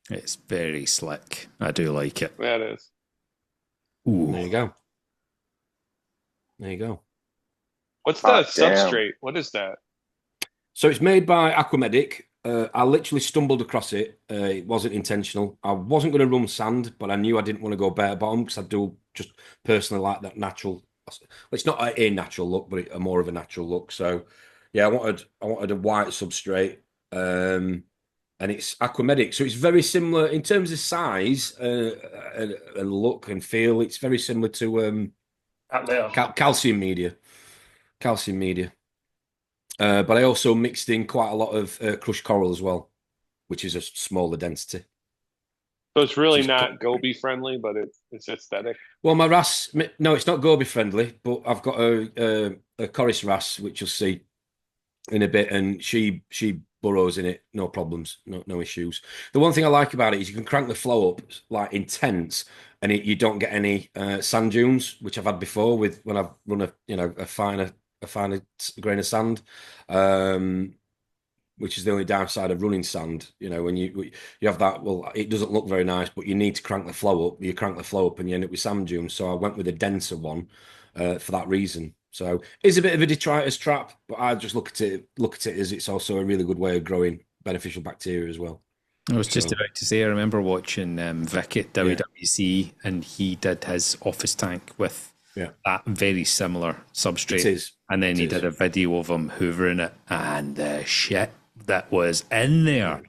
It's very slick. I do like it. That is. Ooh. There you go. What's the substrate? What is that? So it's made by Aquamedic. I literally stumbled across it. It wasn't intentional. I wasn't going to run sand, but I knew I didn't want to go bare bottom because I do just personally like that natural. It's not a natural look, but a more of a natural look. So, yeah, I wanted a white substrate, and it's Aquamedic. So it's very similar in terms of size and look and feel. It's very similar to calcium media. But I also mixed in quite a lot of crushed coral as well, which is a smaller density. So it's really not Goby friendly, but it's aesthetic. Well, my wrasse, no, it's not Goby friendly, but I've got a Chorus wrasse, which you'll see in a bit, and she burrows in it, no problems, no issues. The one thing I like about it is you can crank the flow up like intense, and you don't get any sand dunes, which I've had before when I've run a finer grain of sand. Which is the only downside of running sand. When you have that, well, it doesn't look very nice, but you need to crank the flow up. You crank the flow up and you end up with sand dunes. So I went with a denser one for that reason. So it's a bit of a detritus trap, but I just look at it as it's also a really good way of growing beneficial bacteria as well. I was just about to say, I remember watching Vic at WWC, and he did his office tank with that very similar substrate. And then he did a video of him hoovering it, and the shit that was in there.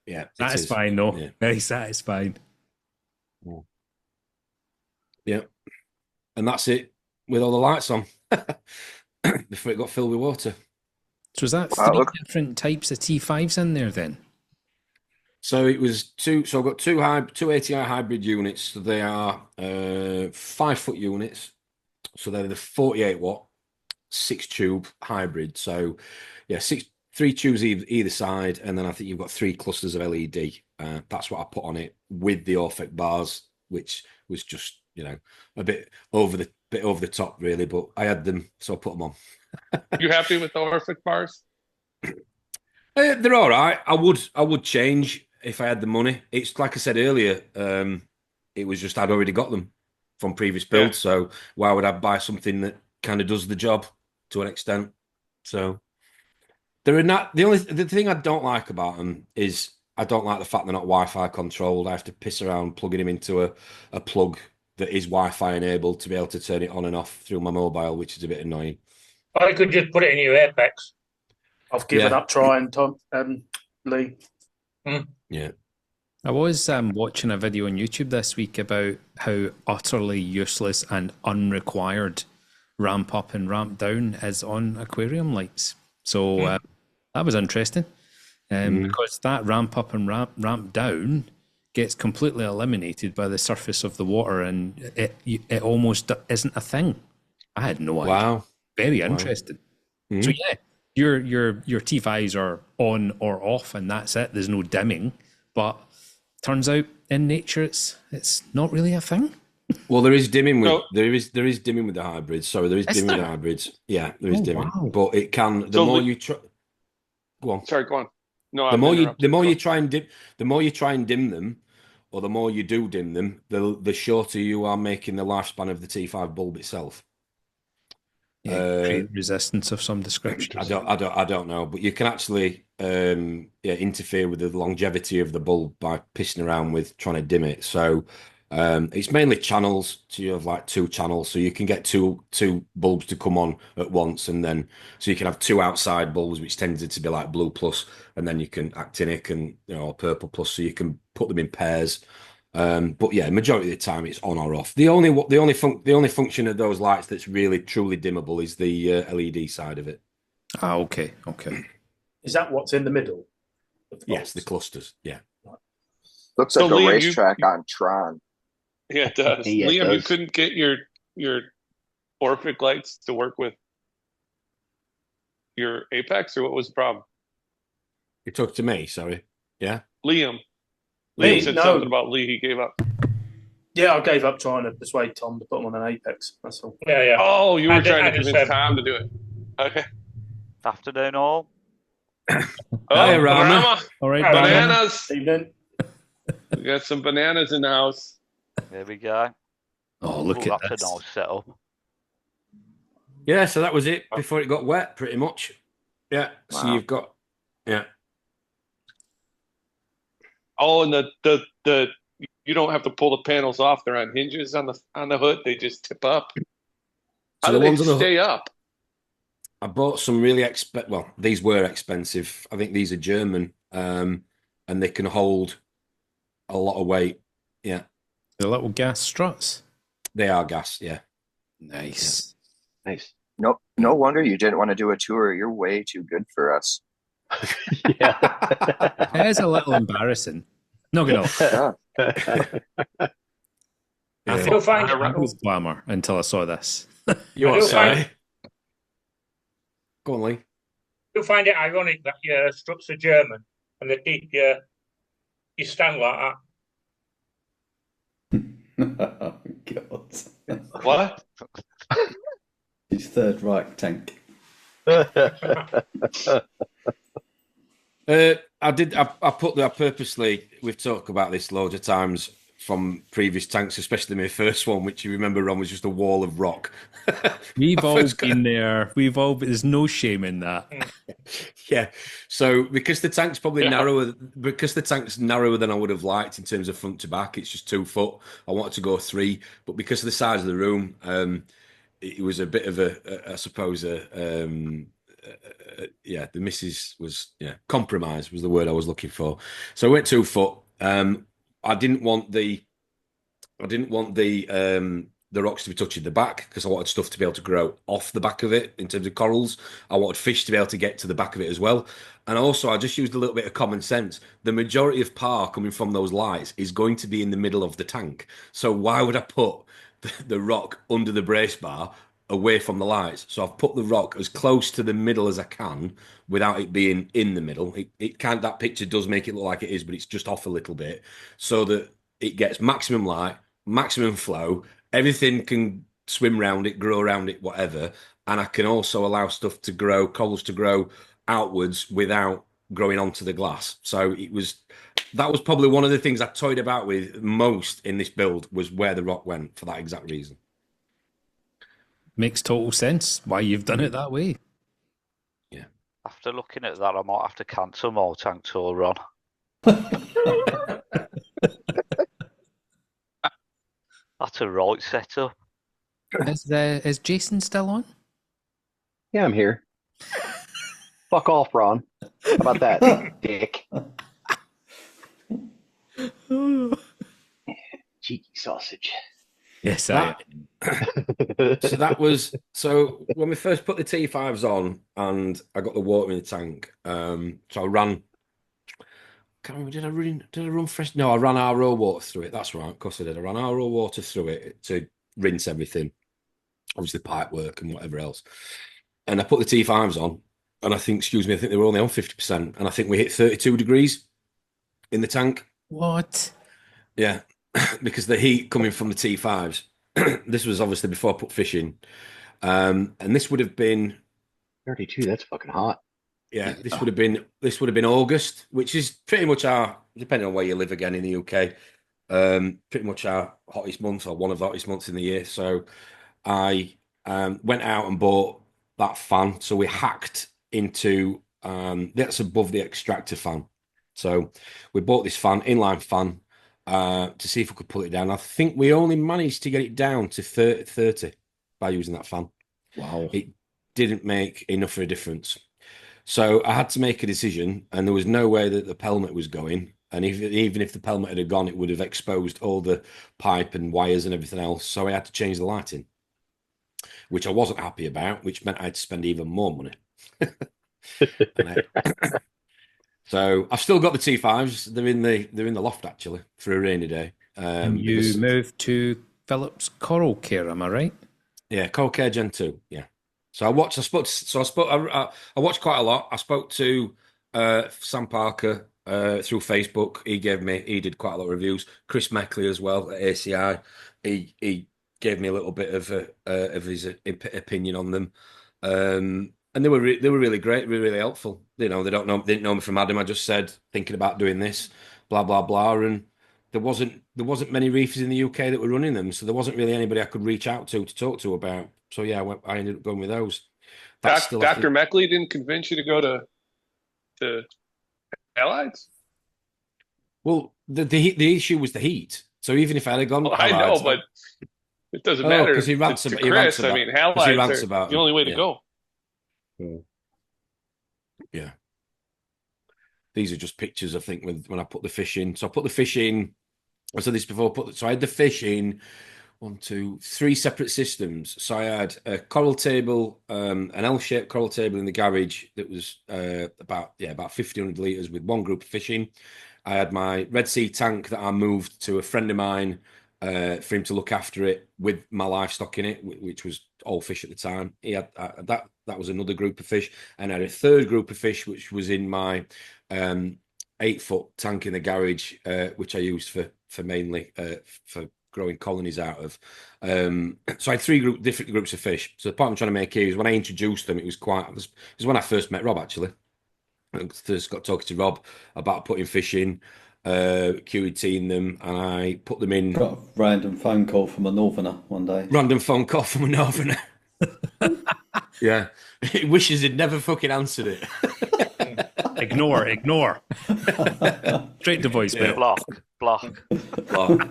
Yeah. Satisfying, though. Yeah. Very satisfying. Yeah. And that's it with all the lights on before it got filled with water. So was that three different types of T5s in there then? So it was two. So I've got two ATI hybrid units. So they are 5-foot units. So they're the 48 watt 6-tube hybrid. So yeah, 3 tubes either side, and then I think you've got 3 clusters of LED. That's what I put on it with the Orphic bars, which was just a bit over the top really, but I had them, so I put them on. You happy with the Orphic bars? They're all right. I would change if I had the money. It's like I said earlier. It was just I'd already got them from previous builds, so why would I buy something that kind of does the job to an extent? So they're not the thing I don't like about them is I don't like the fact they're not Wi-Fi controlled. I have to piss around plugging them into a plug that is Wi-Fi enabled to be able to turn it on and off through my mobile, which is a bit annoying. I could just put it in your air packs. I've given up trying, Tom, Lee. Yeah. I was watching a video on YouTube this week about how utterly useless and unrequired ramp up and ramp down is on aquarium lights. So that was interesting, because that ramp up and ramp down gets completely eliminated by the surface of the water, and it almost isn't a thing. I had no idea. Wow, very interesting. So yeah, your T5s are on or off, and that's it. There's no dimming, but turns out in nature it's not really a thing. Well, there is dimming with there is dimming with the hybrids. Sorry, there is dimming with the hybrids. Yeah, there is dimming, but it can. The more you try, go on. Sorry, go on. No, the more you try and dim them, or the more you do dim them, the shorter you are making the lifespan of the T5 bulb itself. Create resistance of some description. I don't know, but you can actually interfere with the longevity of the bulb by pissing around with trying to dim it. So it's mainly channels. So you have like 2 channels, so you can get two bulbs to come on at once, and then so you can have 2 outside bulbs, which tended to be like blue plus, and then you can actinic and or purple plus, so you can put them in pairs. But yeah, majority of the time it's on or off. The only function of those lights that's really truly dimmable is the LED side of it. Okay. Is that what's in the middle? Yes, the clusters. Yeah. Looks like a racetrack on Tron. Yeah, it does. Liam, you couldn't get your Orphic lights to work with your Apex, or what was the problem? You talked to me, sorry. Yeah. Liam said something about Lee. He gave up. Yeah, I gave up trying to persuade Tom to put him on an Apex. That's all. Yeah. Oh, you were trying to convince Tom to do it. Okay. Afternoon, all. Hi, Rama. All right, bananas. Evening. We got some bananas in the house. There we go. Oh, look at that's this. a nice setup. Yeah, so that was it before it got wet, pretty much. Yeah. Wow. So you've got Oh, and the you don't have to pull the panels off. They're on hinges on the hood. They just tip up. How do they stay up? I bought some really these were expensive. I think these are German, and they can hold a lot of weight. Yeah. The little gas struts. They are gas, yeah. Nice. Yeah. Nice. No wonder you didn't want to do a tour. You're way too good for us. Yeah. It is a little embarrassing. Not gonna lie. I thought I was glamour until I saw this. You're sorry. Go on, Lee. You'll find it ironic that your struts are German and they keep your stand like that. Oh, God. What? His Third Reich tank. I purposely, we've talked about this loads of times from previous tanks, especially my first one, which you remember, Ron, was just a wall of rock. We've all been there. There's no shame in that. Yeah. So because the tank's probably narrower than I would have liked in terms of front to back, it's just 2 foot. I wanted to go 3, but because of the size of the room, it was a bit of the missus was compromise was the word I was looking for. So I went 2 foot. I didn't want the rocks to be touching the back because I wanted stuff to be able to grow off the back of it in terms of corals. I wanted fish to be able to get to the back of it as well. And also I just used a little bit of common sense. The majority of power coming from those lights is going to be in the middle of the tank. So why would I put the rock under the brace bar away from the lights? So I've put the rock as close to the middle as I can without it being in the middle. That picture does make it look like it is, but it's just off a little bit so that it gets maximum light, maximum flow. Everything can swim around it, grow around it, whatever. And I can also allow stuff to grow, corals to grow outwards without growing onto the glass. So that was probably one of the things I toyed about with most in this build, was where the rock went for that exact reason. Makes total sense why you've done it that way. Yeah. After looking at that, I might have to cancel more tank tour run. That's a right setup. Is Jason still on? Yeah, I'm here. Fuck off, Ron. How about that, dick? Cheeky sausage. Yes, So that was when we first put the T5s on, and I got the water in the tank. So I ran. Can't remember, did I run fresh? No, I ran RO water through it. That's right, of course I did. I ran RO water through it to rinse everything, obviously pipe work and whatever else. And I put the T5s on, and I think they were only on 50%, and I think we hit 32 degrees in the tank. What? Yeah, because the heat coming from the T5s. This was obviously before I put fish in, and this would have been 32. That's fucking hot. Yeah, this would have been August, which is pretty much our, depending on where you live again in the UK, pretty much our hottest month, or one of the hottest months in the year. So I went out and bought that fan. So we hacked into that's above the extractor fan. So we bought this fan, inline fan, to see if we could pull it down. I think we only managed to get it down to 30 by using that fan. Wow. It didn't make enough of a difference. So I had to make a decision, and there was no way that the pelmet was going. And even if the pelmet had gone, it would have exposed all the pipe and wires and everything else. So I had to change the lighting, which I wasn't happy about, which meant I had to spend even more money. So I've still got the T5s. They're in the loft actually for a rainy day. You moved to Phillips Coral Care, am I right? Yeah, Coral Care Gen 2. Yeah. So I watched quite a lot. I spoke to Sam Parker through Facebook. He did quite a lot of reviews. Chris Meckley as well at ACI. He gave me a little bit of his opinion on them. And they were really great, really helpful. You know, they didn't know me from Adam. I just said thinking about doing this, blah blah blah, and there wasn't many reefers in the UK that were running them, so there wasn't really anybody I could reach out to talk to about. So yeah, I ended up going with those. Dr. Meckley didn't convince you to go to Allieds? Well, the issue was the heat. So even if I had gone, I know, but it doesn't matter because he rants to about. Chris. I mean, Allieds are the only way to go. Yeah. These are just pictures, I think, when I put the fish in. So I put the fish in. I said this before. So I had the fish in 3 separate systems. So I had a coral table, an L-shaped coral table in the garage that was about 1,500 litres with one group of fish in. I had my Red Sea tank that I moved to a friend of mine for him to look after it with my livestock in it, which was all fish at the time. He had that was another group of fish, and I had a third group of fish which was in my 8-foot tank in the garage, which I used for mainly for growing colonies out of. So I had 3 different groups of fish. So the point I'm trying to make here is when I introduced them, it was when I first met Rob actually. I first got talking to Rob about putting fish in, QETing them, and I put them in. Got a random phone call from a northerner one day. Random phone call from a northerner. Yeah, he wishes he'd never fucking answered it. Ignore. Straight to voicemail. Block.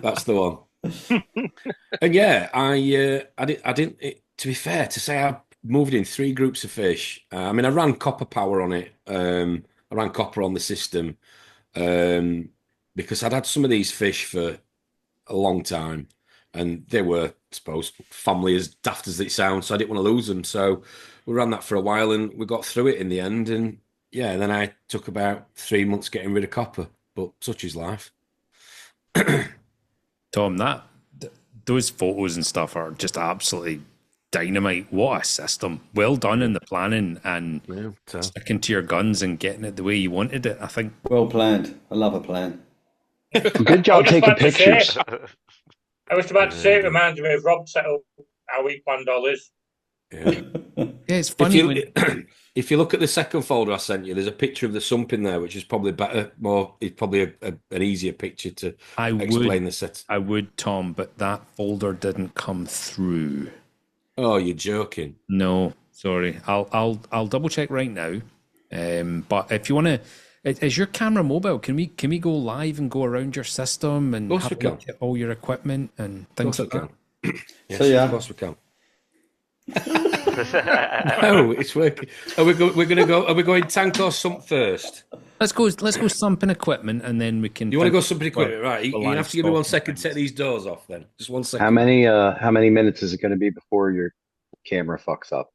That's the one. And yeah, I didn't. To be fair, to say I moved in 3 groups of fish. I mean, I ran copper power on it. I ran copper on the system because I'd had some of these fish for a long time, and they were, I suppose, family as daft as it sounds. So I didn't want to lose them. So we ran that for a while, and we got through it in the end. And yeah, then I took about 3 months getting rid of copper. But such is life. Tom, those photos and stuff are just absolutely dynamite. What a system. Well done in the planning and sticking to your guns and getting it the way you wanted it, I think. Well planned. I love a plan. Good job taking pictures. I was about to say, it reminds me of Rob set up how we planned all this. Yeah, it's funny. If you look at the second folder I sent you, there's a picture of the sump in there, which is probably better. It's probably an easier picture to explain the set. I would, Tom, but that folder didn't come through. Oh, you're joking? No, sorry. I'll double check right now. But if you want to, is your camera mobile? Can we go live and go around your system and have a look at all your equipment and things like that? Yes, So yeah, of course we can. No, it's working. Are we going tank or sump first? Let's go sumping equipment, and then we can. You want to go sumping equipment, right? You have to give me 1 second to take these doors off, then. Just 1 second. How many minutes is it going to be before your camera fucks up?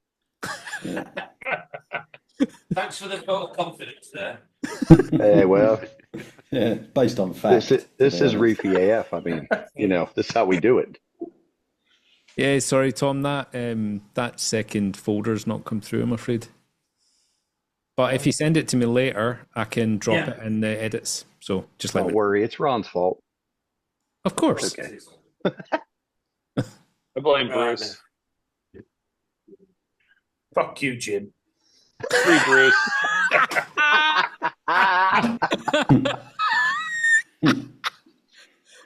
Thanks for the total confidence there. Hey, well, yeah, based on facts. This is ReefyAF. I mean, this is how we do it. Yeah, sorry, Tom. That second folder's not come through, I'm afraid. But if you send it to me later, I can drop it in the edits. So just Don't worry, it's Ron's fault. Of course. Okay. I blame Bruce. Fuck you, Jim. Free Bruce.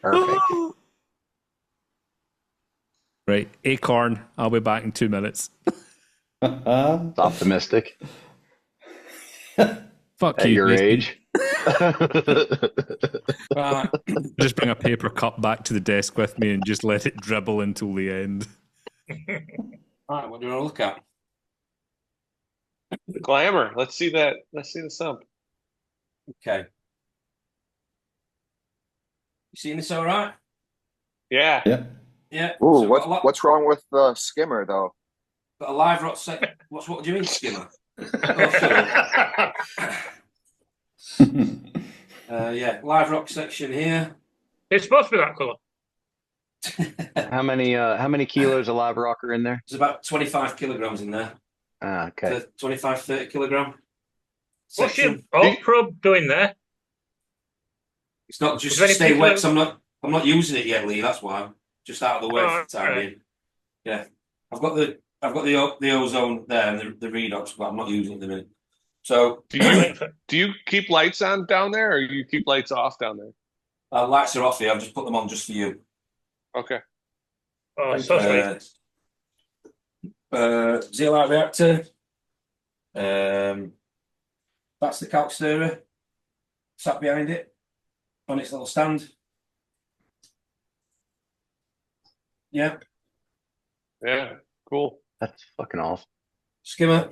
Perfect. Right, Acorn. I'll be back in 2 minutes. It's optimistic. Fuck At you. your age. Just bring a paper cup back to the desk with me and just let it dribble until the end. All right, what do you want to look at? The glamour. Let's see that. Let's see the sump. Okay. You seeing this all right? Yeah. Yeah. Yeah. Ooh, So what's wrong with the skimmer though? got a live rock set. What do you mean, skimmer? Oh, shut up. Yeah, live rock section here. It's supposed to be that colour. How many kilos of live rock are in there? There's about 25 kilograms in there. Okay. 25, 30 kilogram. What's your Section. old probe doing there? It's not just Is there to any stay people wet. that- 'Cause I'm not using it yet, Lee. That's why. Just out of the way for the time right. being. Yeah, I've got the ozone there and the redox, but I'm not using it at the minute. So Do you keep lights on down there, or you keep lights off down there? lights are off here. I've just put them on just for you. Okay. Oh, so sweet. Zeolite reactor. That's the calc stirrer. Sat behind it on its little stand. Yeah. Yeah. Cool. That's fucking awesome. Skimmer.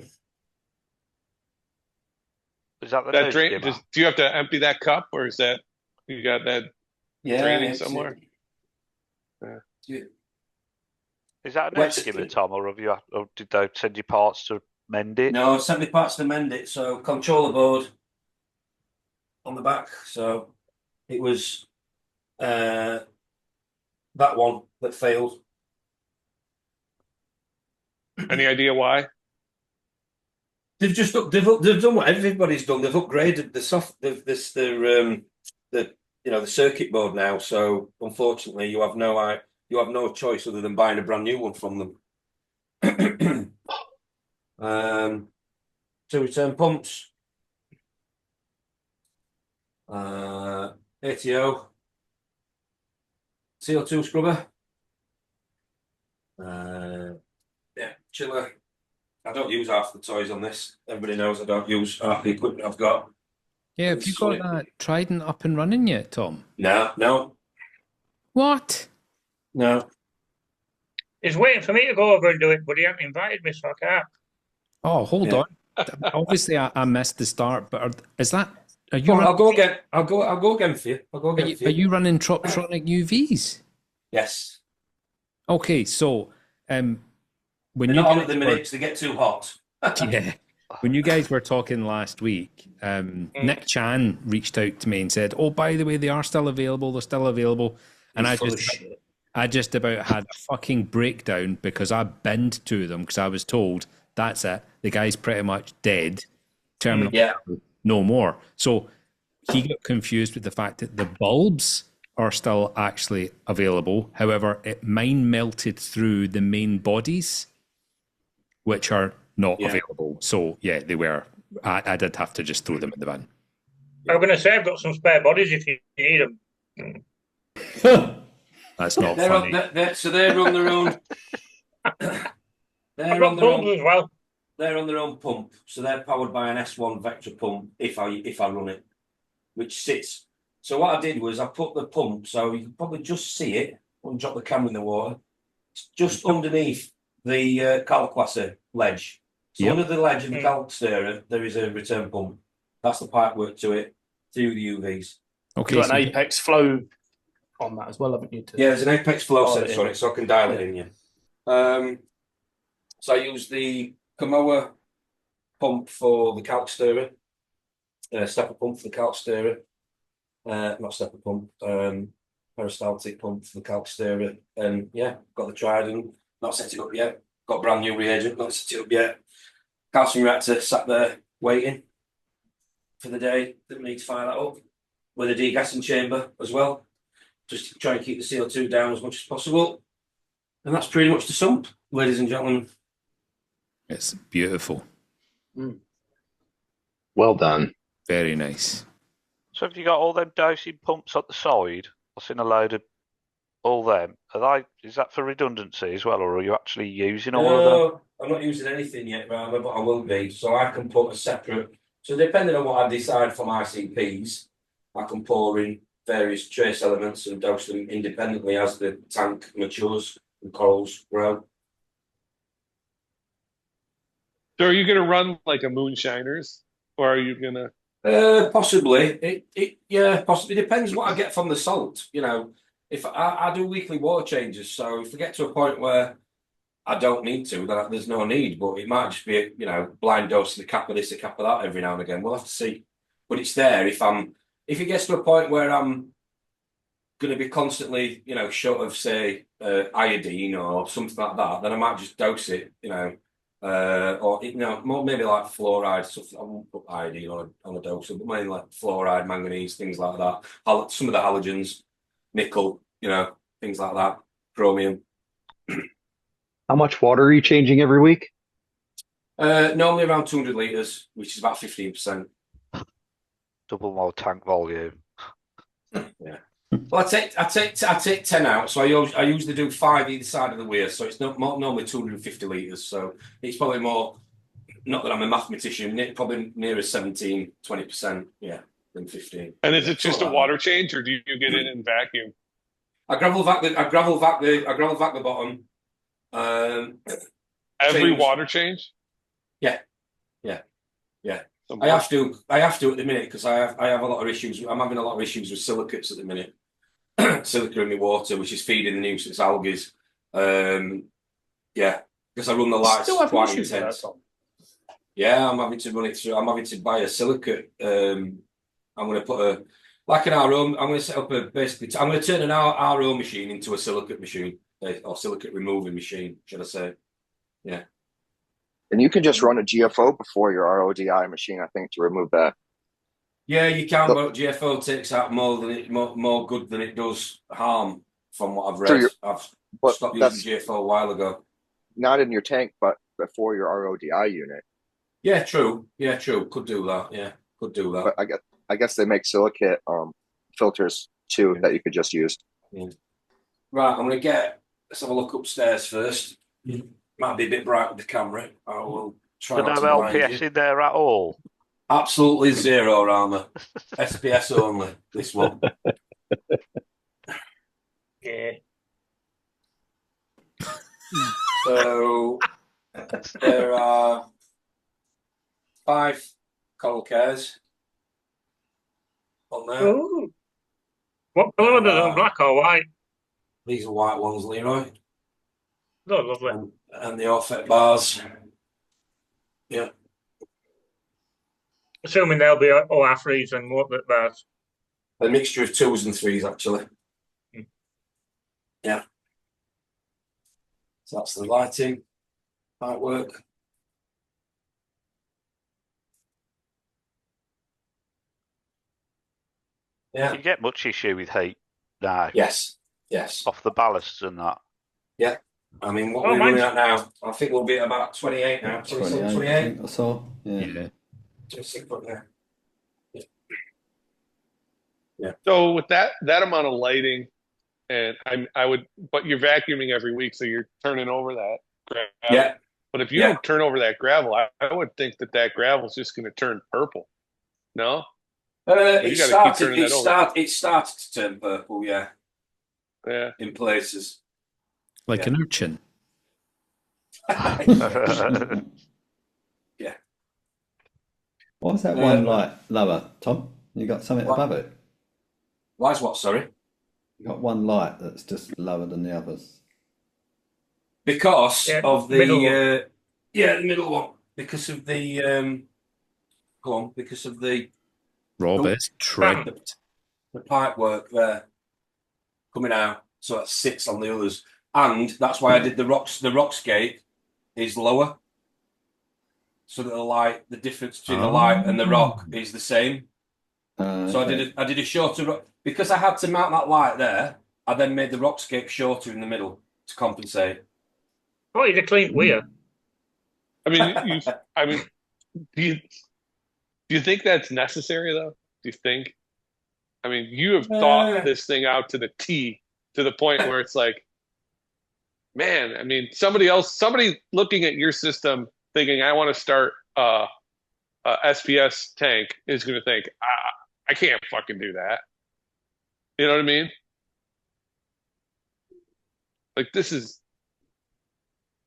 Is that the That new drain? skimmer? Do you have to empty that cup, or is that you got that draining it's- somewhere? Yeah. Is that a new Wet skimmer, skin. Tom, or did they send you parts to mend it? No, 70 parts to mend it. So controller board on the back. So it was that one that failed. Any idea why? They've done what everybody's done. They've upgraded the the circuit board now. So unfortunately, you have no choice other than buying a brand new one from them. 2 return pumps, ATO, CO2 scrubber, chiller. I don't use half the toys on this. Everybody knows I don't use half the equipment I've got. Yeah, have you got that Trident up and running yet, Tom? No. What? No. He's waiting for me to go over and do it, but he hasn't invited me, so I can't. Oh, hold on. Obviously, I missed the start, but are you? I'll go again. I'll go again for you. I'll go again for you. Are you running Troptronic UVs? Yes. Okay, so when They're you not on guys at the were- minute because they get too hot. yeah, when you guys were talking last week, Nick Chan reached out to me and said, "Oh, by the way, they are still available. They're still available." And I just about had a fucking breakdown because I binned to them because I was told that's it. The guy's pretty much dead. Terminal. Yeah. No more. So he got confused with the fact that the bulbs are still actually available. However, mine melted through the main bodies, which are not available. So yeah, they were. I did have to just throw them in the bin. I'm going to say I've got some spare bodies if you need them. That's not They're funny. So they're on their own. I've got pumps as well. They're on their own pump, so they're powered by an S1 Vector pump. If I run it, which sits. So what I did was I put the pump, so you can probably just see it when you drop the camera in the water. It's just underneath the calc ledge. So under the ledge of the calc stirrer, there is a return pump. That's the pipe work to it through the UVs. Okay. You've got an apex flow on that as well, haven't you? Yeah, there's an apex flow sensor on it, so I can dial it in. Yeah. So I use the Kamoa pump for the calc stirrer, stepper pump for the calc stirrer, not stepper pump, peristaltic pump for the calc stirrer, and yeah, got the Trident, not set it up yet. Got brand new reagent, not set it up yet. Calcium reactor sat there waiting for the day that we need to fire that up with a degassing chamber as well, just to try and keep the CO2 down as much as possible. And that's pretty much the sump, ladies and gentlemen. It's beautiful. Well done. Very nice. So have you got all them dosing pumps at the side? I've seen a load of all them. Is that for redundancy as well, or are you actually using all of them? No, I'm not using anything yet, Rama, but I will be. So I can put a separate. So depending on what I decide from ICPs, I can pour in various trace elements and dose them independently as the tank matures and corals grow. So are you going to run like a moonshiners, or are you going to? Possibly. Yeah, possibly. Depends what I get from the salt. You know, if I do weekly water changes, so if I get to a point where I don't need to, then there's no need. But it might just be, blind dose of the cap of this, a cap of that every now and again. We'll have to see. But it's there. If it gets to a point where I'm going to be constantly, short of say iodine or something like that, then I might just dose it. Or more maybe like fluoride stuff. I won't put iodine on a dose, but mainly like fluoride, manganese, things like that. Some of the halogens, nickel, things like that, chromium. How much water are you changing every week? Normally around 200 litres, which is about 15%. Double more tank volume. Yeah. Well, I take 10 out, so I usually do 5 either side of the weir, so it's not normally 250 litres. So it's probably more. Not that I'm a mathematician, probably nearer 17, 20%, than 15. And is it just a water change, or do you get in and vacuum? I gravel vac the bottom. Every water change? Yeah. I have to at the minute because I have a lot of issues. I'm having a lot of issues with silicates at the minute. Silica in my water, which is feeding the nuisance algae. Because I run the lights quite intense. Yeah, I'm having to run it through. I'm having to buy a silicate. I'm going to put an RO. I'm going to set up I'm going to turn an RO machine into a silicate machine, or silicate removing machine, should I say? Yeah. And you can just run a GFO before your RODI machine, I think, to remove that. Yeah, you can, but GFO takes out more good than it does harm, from what I've read. I've stopped using GFO a while ago. Not in your tank, but before your RODI unit. Yeah, true. Could do that. Yeah, could do that. But I guess they make silicate filters too that you could just use. Yeah. Right, let's have a look upstairs first. Might be a bit bright with the camera. I will try. Don't have LPS in there at all. Absolutely zero, Rama. SPS only. This one. Yeah. So there are 5 coral cares on there. Ooh. What colour are they? Black or white? These are white ones, Leroy. Oh, lovely. And the offset bars. Yeah. Assuming they'll be OR3s and what bars. A mixture of 2s and 3s, actually. Yeah. So that's the lighting. Might work. Yeah. Do you get much issue with heat now? Yes. Off the ballasts and that? Yeah. I mean, what we're running at now, I think we'll be at about 28 now. 28 or so. Yeah. 26 foot there. Yeah. So with that amount of lighting, and but you're vacuuming every week, so you're turning over that gravel. Yeah. But if you don't turn over that gravel, I would think that gravel's just going to turn purple. No. It started to turn purple. Yeah. Yeah. In places. Like an urchin. Yeah. Why is that one light lower, Tom? You got something above it? Why is what, sorry? You got one light that's just lower than the others. Because of the middle the middle one. Because of the because of the Rob is tripped. The pipe work there coming out, so it sits on the others, and that's why I did the rocks. The rockscape is lower, so that the difference between the light and the rock is the same. So okay. I did a shorter because I had to mount that light there. I then made the rockscape shorter in the middle to compensate. Oh, you did clean weird. I mean, do you think that's necessary though? Do you think? I mean, you have thought this thing out to the T, to the point where it's like, man, I mean, somebody looking at your system thinking, I want to start a SPS tank is going to think, I can't fucking do that. You know what I mean? Like, this is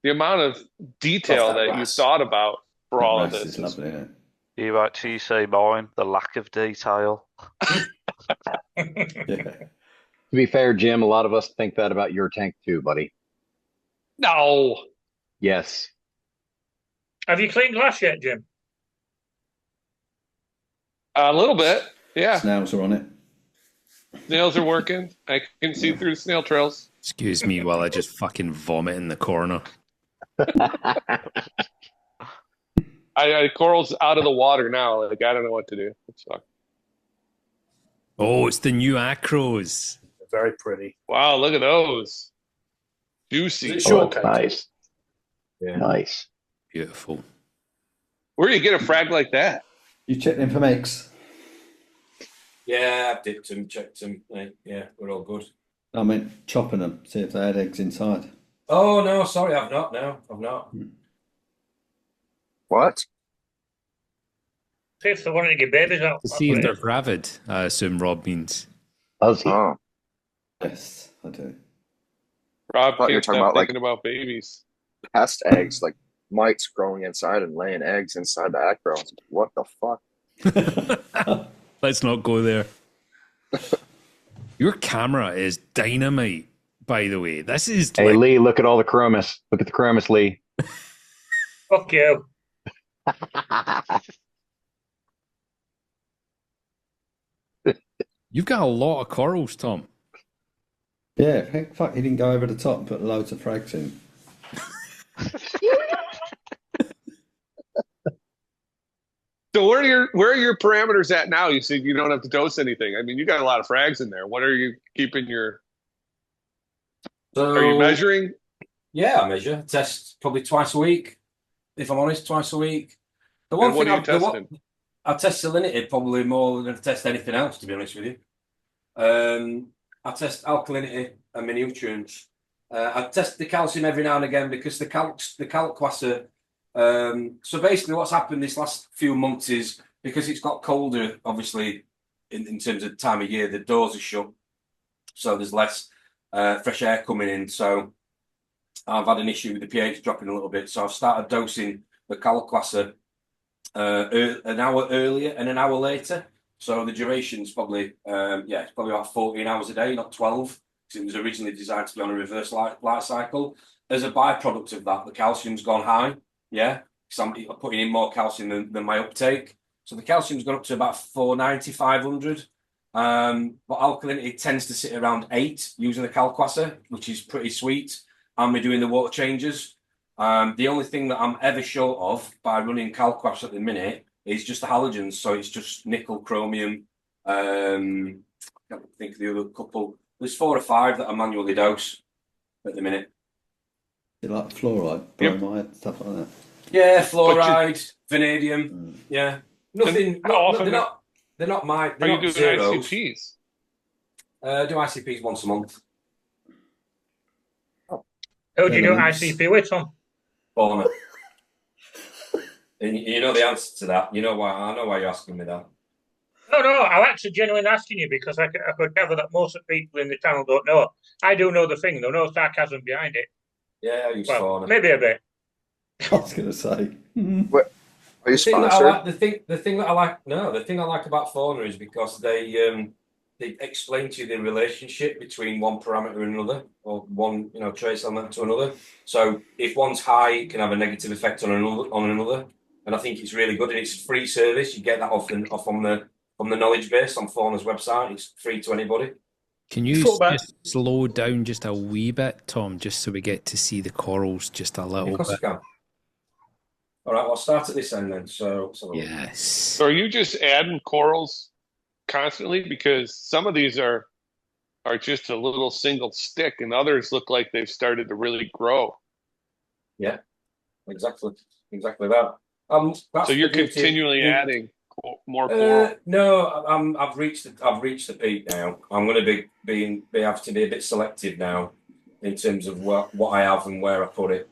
the amount of detail that you thought about for all of this. Is lovely, isn't it? You actually say mine, the lack of detail. Yeah. To be fair, Jim, a lot of us think that about your tank too, buddy. No. Yes. Have you cleaned glass yet, Jim? A little bit, yeah. Snails are on it. Snails are working. I can see through the snail trails. Excuse me while I just fucking vomit in the corner. Coral's out of the water now. Like, I don't know what to do. It's fucked. Oh, it's the new acros. They're very pretty. Wow, look at those. Juicy. Nice. Yeah. Nice. Beautiful. Where do you get a frag like that? You checked them for eggs? Yeah, I dipped them, checked them. Yeah, we're all good. I meant chopping them, see if they had eggs inside. Oh no, sorry, I've not. No, I've not. What? See if they wanted to get babies out. To see if they're gravid, I assume Rob means. Does he? Oh, Yes, I do. Rob thought you were can't talking stop about, like- thinking about babies. pest eggs, like mites growing inside and laying eggs inside the acro. What the fuck? Let's not go there. Your camera is dynamite, by the way. This is Hey, Lee, look at all the chromis. Look at the chromis, Lee. Fuck you. You've got a lot of corals, Tom. Yeah, fuck, he didn't go over the top and put loads of frags in. So where are your parameters at now? You said you don't have to dose anything. I mean, you got a lot of frags in there. What are you keeping your? So, are you measuring? Yeah, I measure. Test probably twice a week. If I'm honest, twice a week. The one And what thing are you testing? I test salinity probably more than I test anything else, to be honest with you. I test alkalinity and my nutrients. I test the calcium every now and again because the calcquasser. So basically, what's happened this last few months is because it's got colder, obviously, in terms of time of year, the doors are shut, so there's less fresh air coming in. So I've had an issue with the pH dropping a little bit. So I've started dosing the calcquasser an hour earlier and an hour later. So the duration's probably it's probably about 14 hours a day, not 12, because it was originally designed to be on a reverse light cycle. As a byproduct of that, the calcium's gone high. Yeah, because I'm putting in more calcium than my uptake. So the calcium's gone up to about 490, 500. But alkalinity tends to sit around 8 using the calcquasser, which is pretty sweet. And we're doing the water changes. The only thing that I'm ever short of by running calcquasser at the minute is just the halogens. So it's just nickel, chromium. I can't think of the other couple. There's 4 or 5 that I manually dose at the minute. Like fluoride, bromide, stuff like that. Yeah, fluoride, vanadium. Yeah, nothing. They're not my. They're Are not you doing zeros. ICPs? Do ICPs once a month. Who do you do ICP with, Tom? Fauna. And you know the answer to that. You know why? I know why you're asking me that. No, I'm actually genuinely asking you because I could gather that most of the people in the channel don't know. I do know the thing, though. No sarcasm behind it. Yeah, I use well, fauna. Maybe a bit. I was going to say. Are you The thing that I sponsored? like, the thing that I like, no, the thing I like about fauna is because they explain to you the relationship between one parameter and another, or one trace element to another. So if one's high, it can have a negative effect on another. And I think it's really good, and it's free service. You get that off on the knowledge base on Fauna's website. It's free to anybody. Can you just slow down just a wee bit, Tom, just so we get to see the corals just a little Of course bit? I can. All right, well, I'll start at this end then. So yes. So are you just adding corals constantly? Because some of these are just a little single stick, and others look like they've started to really grow. Yeah, exactly that. So you're continually adding more coral. No, I've reached the peak now. I'm going to have to be a bit selective now in terms of what I have and where I put it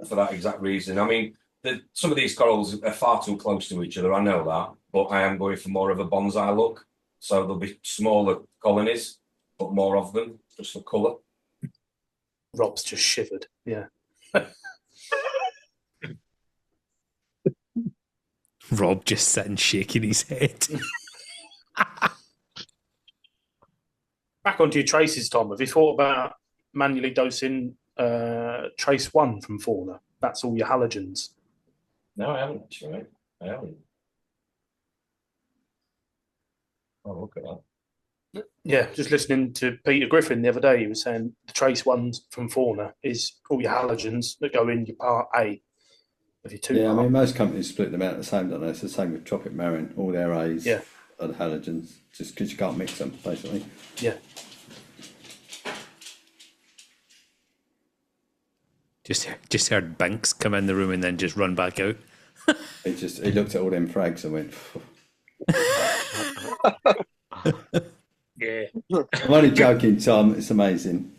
for that exact reason. I mean, some of these corals are far too close to each other. I know that, but I am going for more of a bonsai look. So there'll be smaller colonies, but more of them, just for colour. Rob's just shivered. Yeah. Rob just sitting shaking his head. Back onto your traces, Tom. Have you thought about manually dosing trace 1 from fauna? That's all your halogens. No, I haven't actually. I haven't. Oh, look at that. Yeah, just listening to Peter Griffin the other day, he was saying the trace 1 from fauna is all your halogens that go in your part A of your 2 Yeah, part. I mean, most companies split them out the same, don't they? It's the same with tropic marine. All their A's are the halogens, just because you can't mix them, basically. Yeah. Just heard Banks come in the room and then just run back out. He looked at all them frags and went, Yeah. I'm only joking, Tom. It's amazing.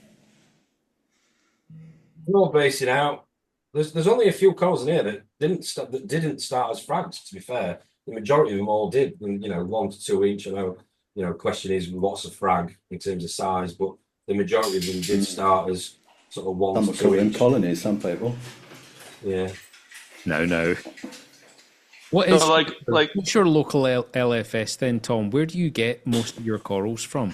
We're all basing out. There's only a few corals in here that didn't start as frags. To be fair, the majority of them all did. And, 1 to 2 each. I know. Question is what's a frag in terms of size, but the majority of them did start as sort of 1 Some to call 2 them each. colonies. Some people. Yeah. No. What is So like what's your local LFS then, Tom? Where do you get most of your corals from?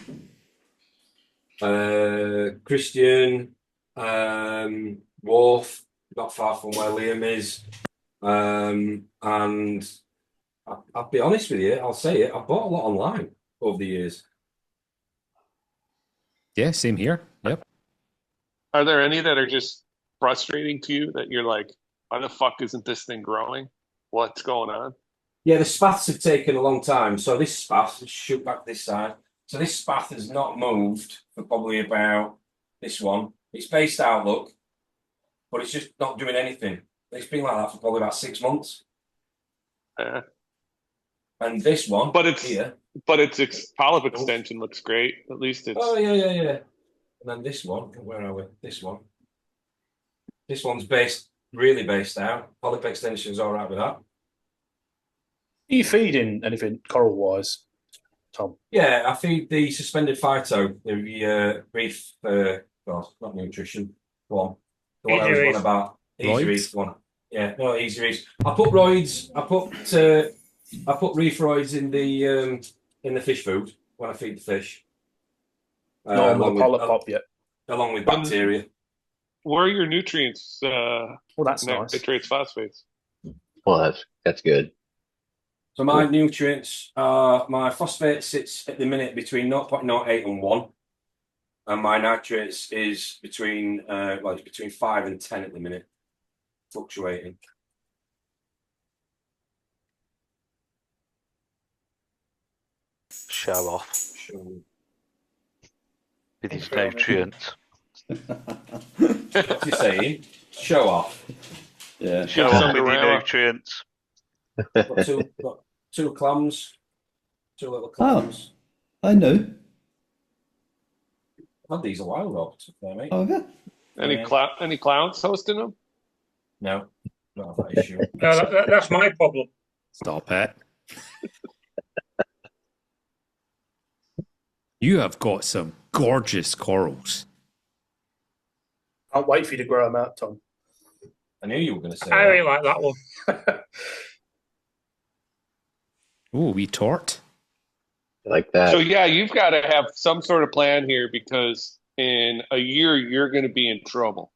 Christian, Wharf, not far from where Liam is. And I'll be honest with you, I'll say it, I've bought a lot online over the years. Yeah, same here. Yep. Are there any that are just frustrating to you that you're like, why the fuck isn't this thing growing? What's going on? Yeah, the spaths have taken a long time. So this spath, let's shoot back this side. So this spath has not moved for probably about this one. It's spaced out, look, but it's just not doing anything. It's been like that for probably about 6 months. Yeah. And this one, but its here, polyp extension looks great. At least it's. Oh yeah. And then this one, where are we? This one's really based out. Polyp extension's all right with that. Are you feeding anything coral wise, Tom? Yeah, I feed the suspended phyto, the reef. Not nutrition. Go on. The one I was on about. Easy reef one. Yeah, no, easy reef. I put roids. I put reef roids in the fish food when I feed the fish. Not on the polyp pop yet. Along with bacteria. Where are your nutrients? Well, that's nice. Nitrates, phosphates. Well, that's good. So my nutrients are, my phosphate sits at the minute between 0.08 and 1. And my nitrates is between 5 and 10 at the minute, fluctuating. Show off. With his nutrients. What's he saying? Show off. Yeah. Show off with your nutrients. Got two clams, 2 little clams. Oh, I know. I've had these a while, Rob. Mate. Oh, yeah. Any clowns hosting them? No, not that issue. No, that's my problem. Stop it. You have got some gorgeous corals. Can't wait for you to grow them out, Tom. I knew you were going to say I that. really like that one. Oh, we tort. Like that. So yeah, you've got to have some sort of plan here because in a year you're going to be in trouble.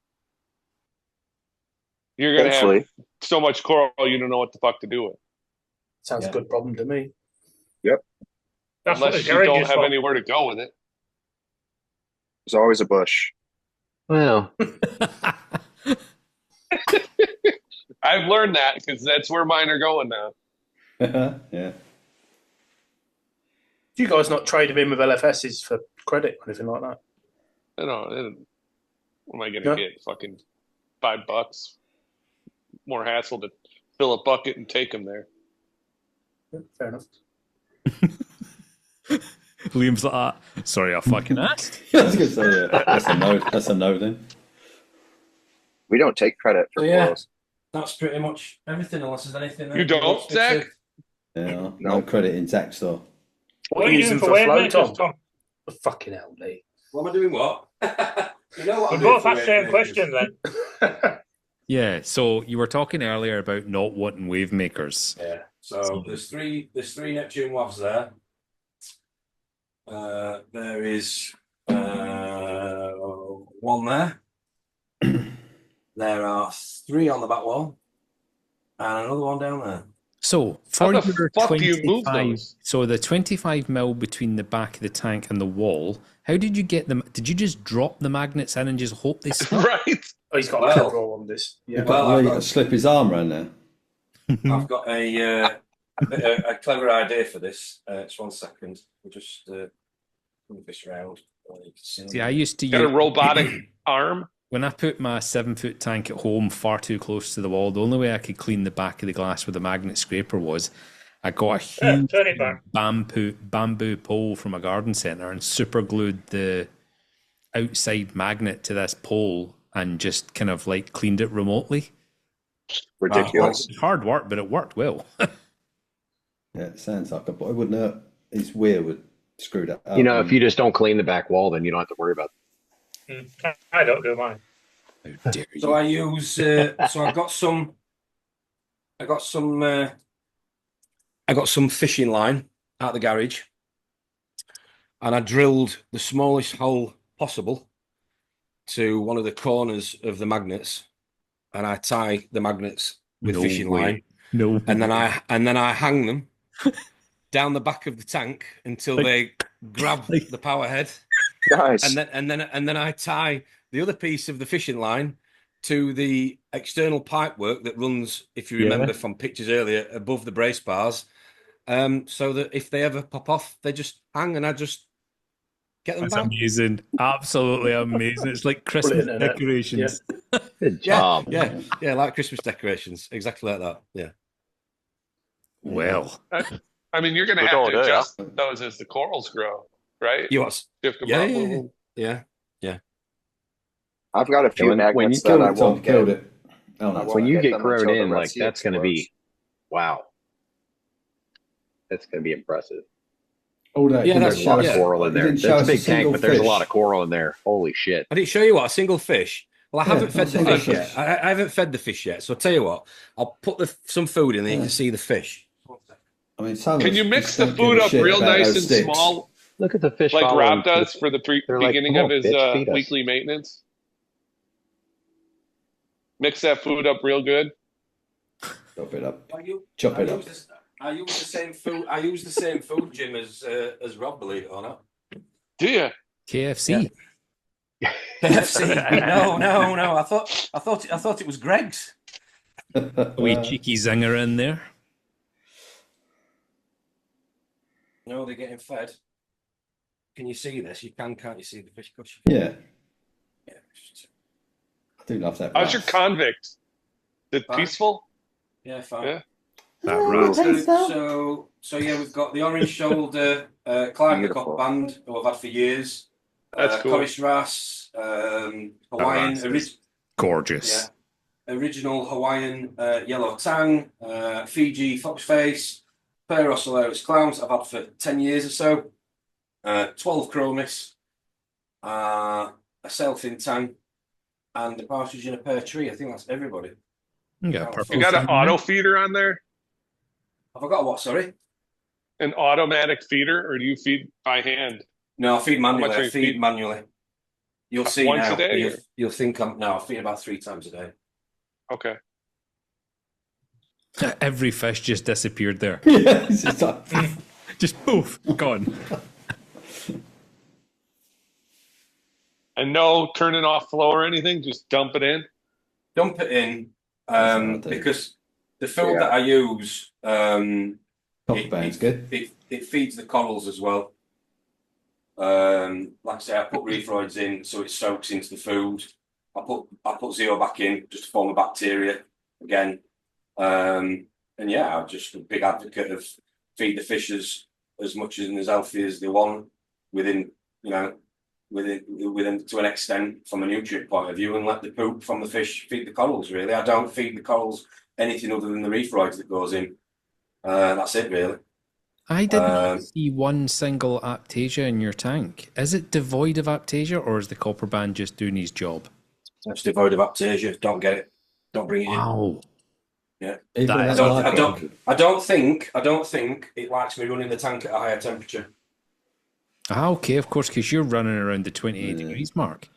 You're going to have so much coral you don't know what the fuck to do with. Sounds a good problem to me. Yep. That's Unless you don't have anywhere to go with it. There's always a bush. Well, I've learned that because that's where mine are going now. Yeah. Do you guys not trade them in with LFSs for credit or anything like that? I don't. What am I going to get? Fucking $5. More hassle to fill a bucket and take them there. Yeah, fair enough. Liam's like, sorry, I fucking asked. I was going to say, yeah. That's a no then. We don't take credit for corals. That's pretty much everything unless there's anything. You don't, Zach? Yeah, no credit in Zach's store. What are you using for flow, Tom? Oh, fucking hell, Lee. What am I doing? What? You know what? We both asked the same question then. Yeah, so you were talking earlier about not wanting wave makers. Yeah. So there's three Neptune WAVs there. There is one there. There are 3 on the back wall, and another one down there. So for How the your fuck do you move 25, those? so the 25 mil between the back of the tank and the wall, how did you get them? Did you just drop the magnets in and just hope they stuck? Right. Oh, he's got a clever on this. Yeah. Well, you got to slip his arm around there. I've got a clever idea for this. Just 1 second. We'll just move this around. See, I used to Got a use robotic arm. when I put my 7-foot tank at home far too close to the wall. The only way I could clean the back of the glass with a magnet scraper was I got a huge bamboo pole from a garden centre and super glued the outside magnet to this pole and just kind of like cleaned it remotely. Ridiculous. Hard work, but it worked well. Yeah, it sounds like but I wouldn't know. His weir would screw that up. you know, if you just don't clean the back wall, then you don't have to worry about it. I don't do mine. How dare you. So I use. So I got some fishing line out the garage, and I drilled the smallest hole possible to one of the corners of the magnets, and I tie the magnets with fishing line. No. And then I hang them down the back of the tank until they grab the power head. Nice. And then I tie the other piece of the fishing line to the external pipe work that runs, if you remember from pictures earlier, above the brace bars. So that if they ever pop off, they just hang and I just get them back. Amazing. Absolutely amazing. It's like Christmas decorations. Yeah. Good job. Yeah, like Christmas decorations. Exactly like that. Yeah. Well. I mean, you're going to have to adjust those as the corals grow, right? Shift them up. Yeah. I've got a few magnets that I won't killed get. it. Oh, no. When you get corroded until the in, Red like Sea that's going to explodes. be, wow. That's going to be impressive. All that. Yeah, There's a lot of coral in there. Didn't show That's a us big tank, single but there's a fish. lot of coral in there. Holy shit. I didn't show you what, a single fish. Well, I haven't fed the single fish yet. fish. I haven't fed the fish yet. So I'll tell you what, I'll put some food in there. You can see the fish. I mean, some Can of you us mix just the don't give food a up shit real about nice those and sticks. small, Look at the fish. like following Rob does for the They're like, beginning "Come of on, his bitch, feed us." weekly maintenance? Mix that food up real good. Chop it up. Chop it up. I use the same food. I use the same food, Jim, as Rob. Believe it or not. Do you? KFC. KFC. No. I thought it was Greg's. A wee cheeky zinger in there. No, they're getting fed. Can you see this? You can't you see the fish gush? Yeah. I do love that. How's your bass. convict? Is it Fine. peaceful? Yeah, fine. Yeah. That rat. So yeah, we've got the orange shoulder Clyde Beautiful. band who I've had for years. That's cool. Corish Wrasse, Hawaiian, That rat is gorgeous. original Hawaiian yellow tang, Fiji foxface, Parosolaris clowns I've had for 10 years or so, 12 chromis, a sailfin tang, and a partridge in a pear tree. I think that's everybody. Yeah, purple You got an thing, auto feeder on there? Have I got a what? Sorry. an automatic feeder, or do you feed by hand? No, I feed How much manually. are I you feed feeding? manually. You'll see Once now. a day, or? You'll think I feed about 3 times a day. Okay. Every fish just disappeared there. Yeah, it's just like, Just poof, gone. And no turning off flow or anything, just dump it in. Dump it in That's what I do. because the food Yeah. that I use, Copper band's good. it feeds the corals as well. Like I say, I put reefroids in so it soaks into the food. I put Zeo back in just to form a bacteria again. And yeah, I'm just a big advocate of feed the fish as much and as healthy as they want within to an extent from a nutrient point of view, and let the poop from the fish feed the corals. Really, I don't feed the corals anything other than the reefroids that goes in. That's it, really. I didn't see one single Aptasia in your tank. Is it devoid of Aptasia, or is the copper band just doing his job? It's devoid of Aptasia. Don't get it. Don't bring it in. Wow. Yeah. Even That when is- I I don't think it likes me running the tank at a higher temperature. Okay, of course, because you're running around the 28 degrees mark.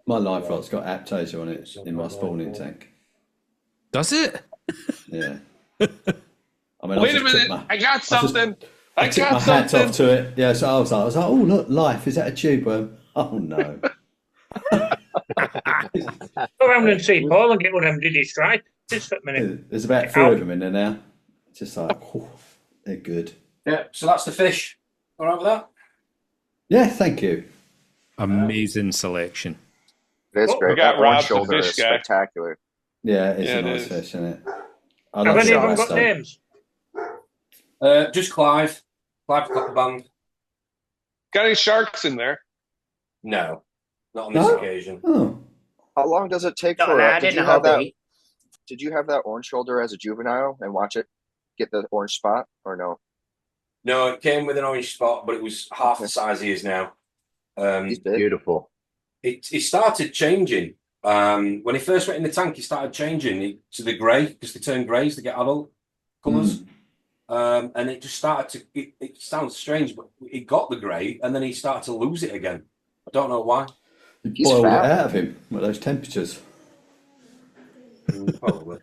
my life rod's got Aptasia on it in my spawning tank. Does it? Yeah. I mean, Wait a minute, I got something. I took my hat off to it. Yeah, so I was like, oh look, life, is that a tube worm? Oh no. Go around and see Paul and get one of them diddy stripes for a minute. There's about 3 of them in there now. Just like, they're good. Yeah, so that's the fish. All right with that? Yeah, thank you. Amazing selection. It's Oh, great. we got That orange Rob, the shoulder fish is guy. spectacular. Yeah, it's Yeah, a it nice is. fish, isn't it? I Have love any of them Sump got though. names? Just Clive. Clive Copper Band. Got any sharks in there? No, not on this No? occasion. Oh, How long does it take Not for? allowed in the hobby. Did you have that orange shoulder as a juvenile and watch it get the orange spot, or no? No, it came with an orange spot, but it was half the size he is now. He's big. Beautiful. It started changing. When he first went in the tank, he started changing to the grey because they turn greys to get adult colours. And it just started to. It sounds strange, but it got the grey, and then he started to lose it again. I don't know why. you He's boiled fat. it out of him at those temperatures. Probably.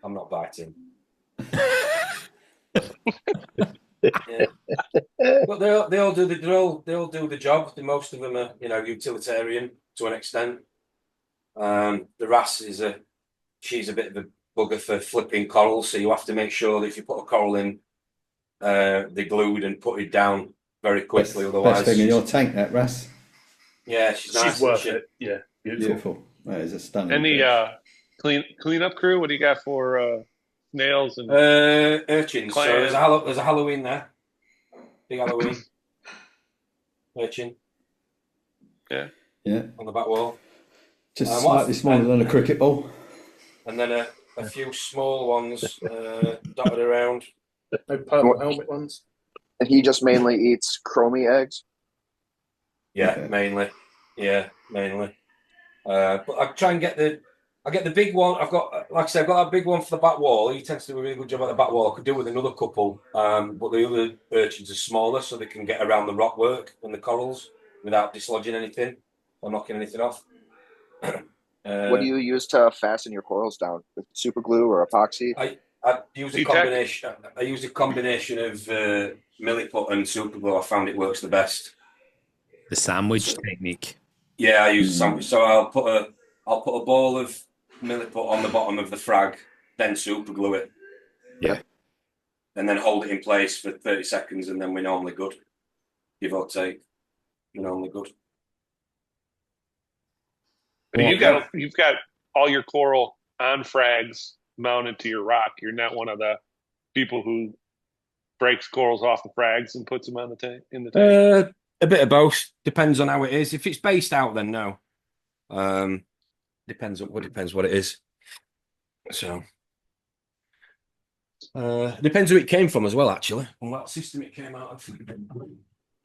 I'm not biting. Yeah. But they all do the job. Most of them are utilitarian to an extent. The wrasse she's a bit of a bugger for flipping corals, so you have to make sure that if you put a coral in, they're glued and put it down very quickly. Otherwise, Best thing in your tank, that Russ. yeah, she's nice. She's worth isn't she? it. Yeah, beautiful. Beautiful. That is a stunning. Any fish. cleanup crew? What do you got for snails and Urchins. So Clam. there's a Halloween there. Big Halloween. Urchin Yeah, on the back wall. just what- slightly smaller than a cricket ball. And then a few small ones dotted around. No purple helmet ones. And he just mainly eats chromie eggs. Yeah, Okay. mainly. Yeah, mainly. But I try and get the big one. I've got, like I said, I've got that big one for the back wall. He tends to do a really good job at the back wall. I could do with another couple, but the other urchins are smaller, so they can get around the rock work and the corals without dislodging anything or knocking anything off. What do you use to fasten your corals down? With super glue or epoxy? I use a Heat combination. I use a combination of milliput and super glue. I found it works the best. The sandwich technique. Yeah, I use a sandwich. So I'll put a ball of milliput on the bottom of the frag, then super glue it. Yeah. And then hold it in place for 30 seconds, and then we're normally good. Give or take, we're normally good. But you've got all your coral on frags mounted to your rock. You're not one of the people who breaks corals off the frags and puts them on the tank in the tank. A bit of both. Depends on how it is. If it's based out, then no. Depends what it is. So depends who it came from as well, actually, and what system it came out of.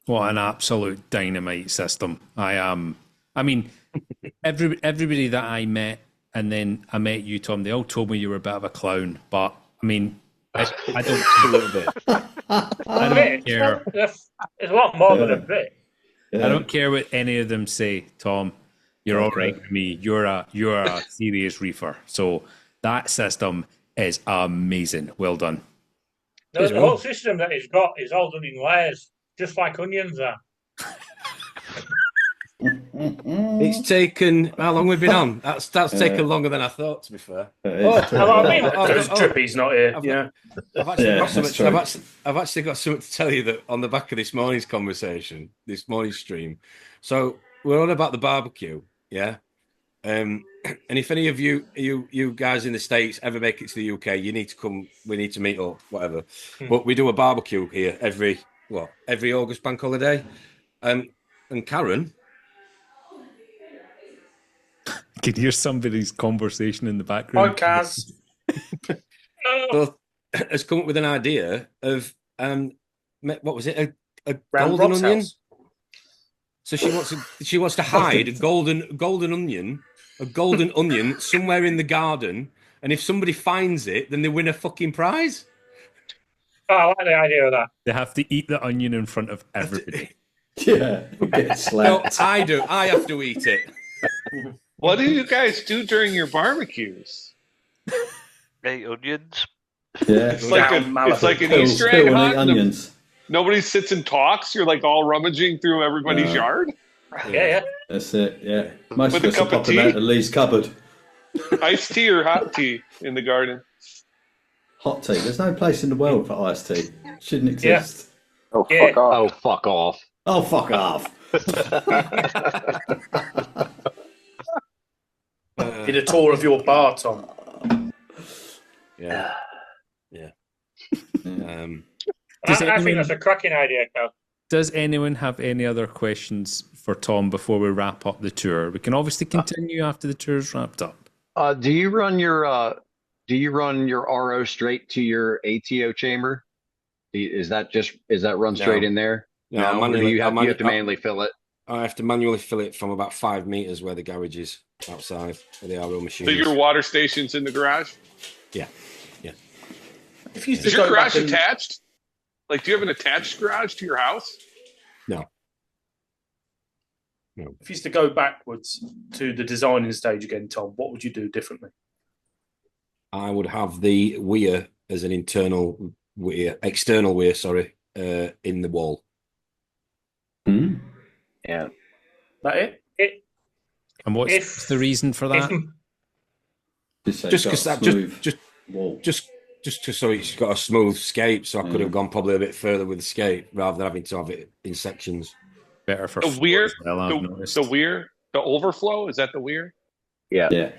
What an absolute dynamite system. I mean, everybody that I met, and then I met you, Tom, they all told me you were a bit of a clown. But I mean, I don't. a little bit. I don't care. There's a lot more than a bit. I don't care what any of them say, Tom. You're all right with me. You're a serious reefer. So that system is amazing. Well done. No, the whole system that it's got is all done in layers, just like onions are. It's taken how long we've been on? That's taken longer than I thought. To be fair. Because Drippy's not here. I've actually got something to tell you that on the back of this morning's conversation, this morning's stream. So we're on about the barbecue, yeah. And if any of you guys in the States ever make it to the UK, you need to come. We need to meet up, whatever. But we do a barbecue here every August bank holiday. And Karen. I can hear somebody's conversation in the background. Hi, Kaz. Has come up with an idea of what was it? A Round golden Rob's onion. house. So she wants to hide a golden onion somewhere in the garden, and if somebody finds it, then they win a fucking prize. Oh, I like the idea of that. They have to eat the onion in front of everybody. Yeah, get slapped. No, I do. I have to eat it. What do you guys do during your barbecues? Eat onions. Yeah, It's like an Easter egg hunt. Onions. Nobody sits and talks. You're like all rummaging through everybody's yard. Yeah. That's it. Yeah, most With of a us are cup of popping tea? out the Lee's cupboard. Iced tea or hot tea in the garden. Hot tea. There's no place in the world for iced tea. Shouldn't exist. Oh, fuck off. Oh, fuck off. Oh, fuck off. Did a tour of your bar, Tom. Yeah. I think that's a cracking idea, Cal. Does anyone have any other questions for Tom before we wrap up the tour? We can obviously continue after the tour's wrapped up. Do you run your RO straight to your ATO chamber? Is that run straight in there? No, or do you have to manually fill it? I have to manually fill it from about 5 meters where the garage is outside where the RO machine. So your water station's in the garage? Yeah. If you Is your garage attached? Like, do you have an attached garage to your house? No. If you used to go backwards to the designing stage again, Tom, what would you do differently? I would have the weir as an external weir, in the wall. Yeah. That it? And what's the reason for that? Just because so it's got a smooth scape, so I could have gone probably a bit further with the scape rather than having to have it in sections. Better for the weir. Well, the weir, the overflow. Is that the weir? Yeah.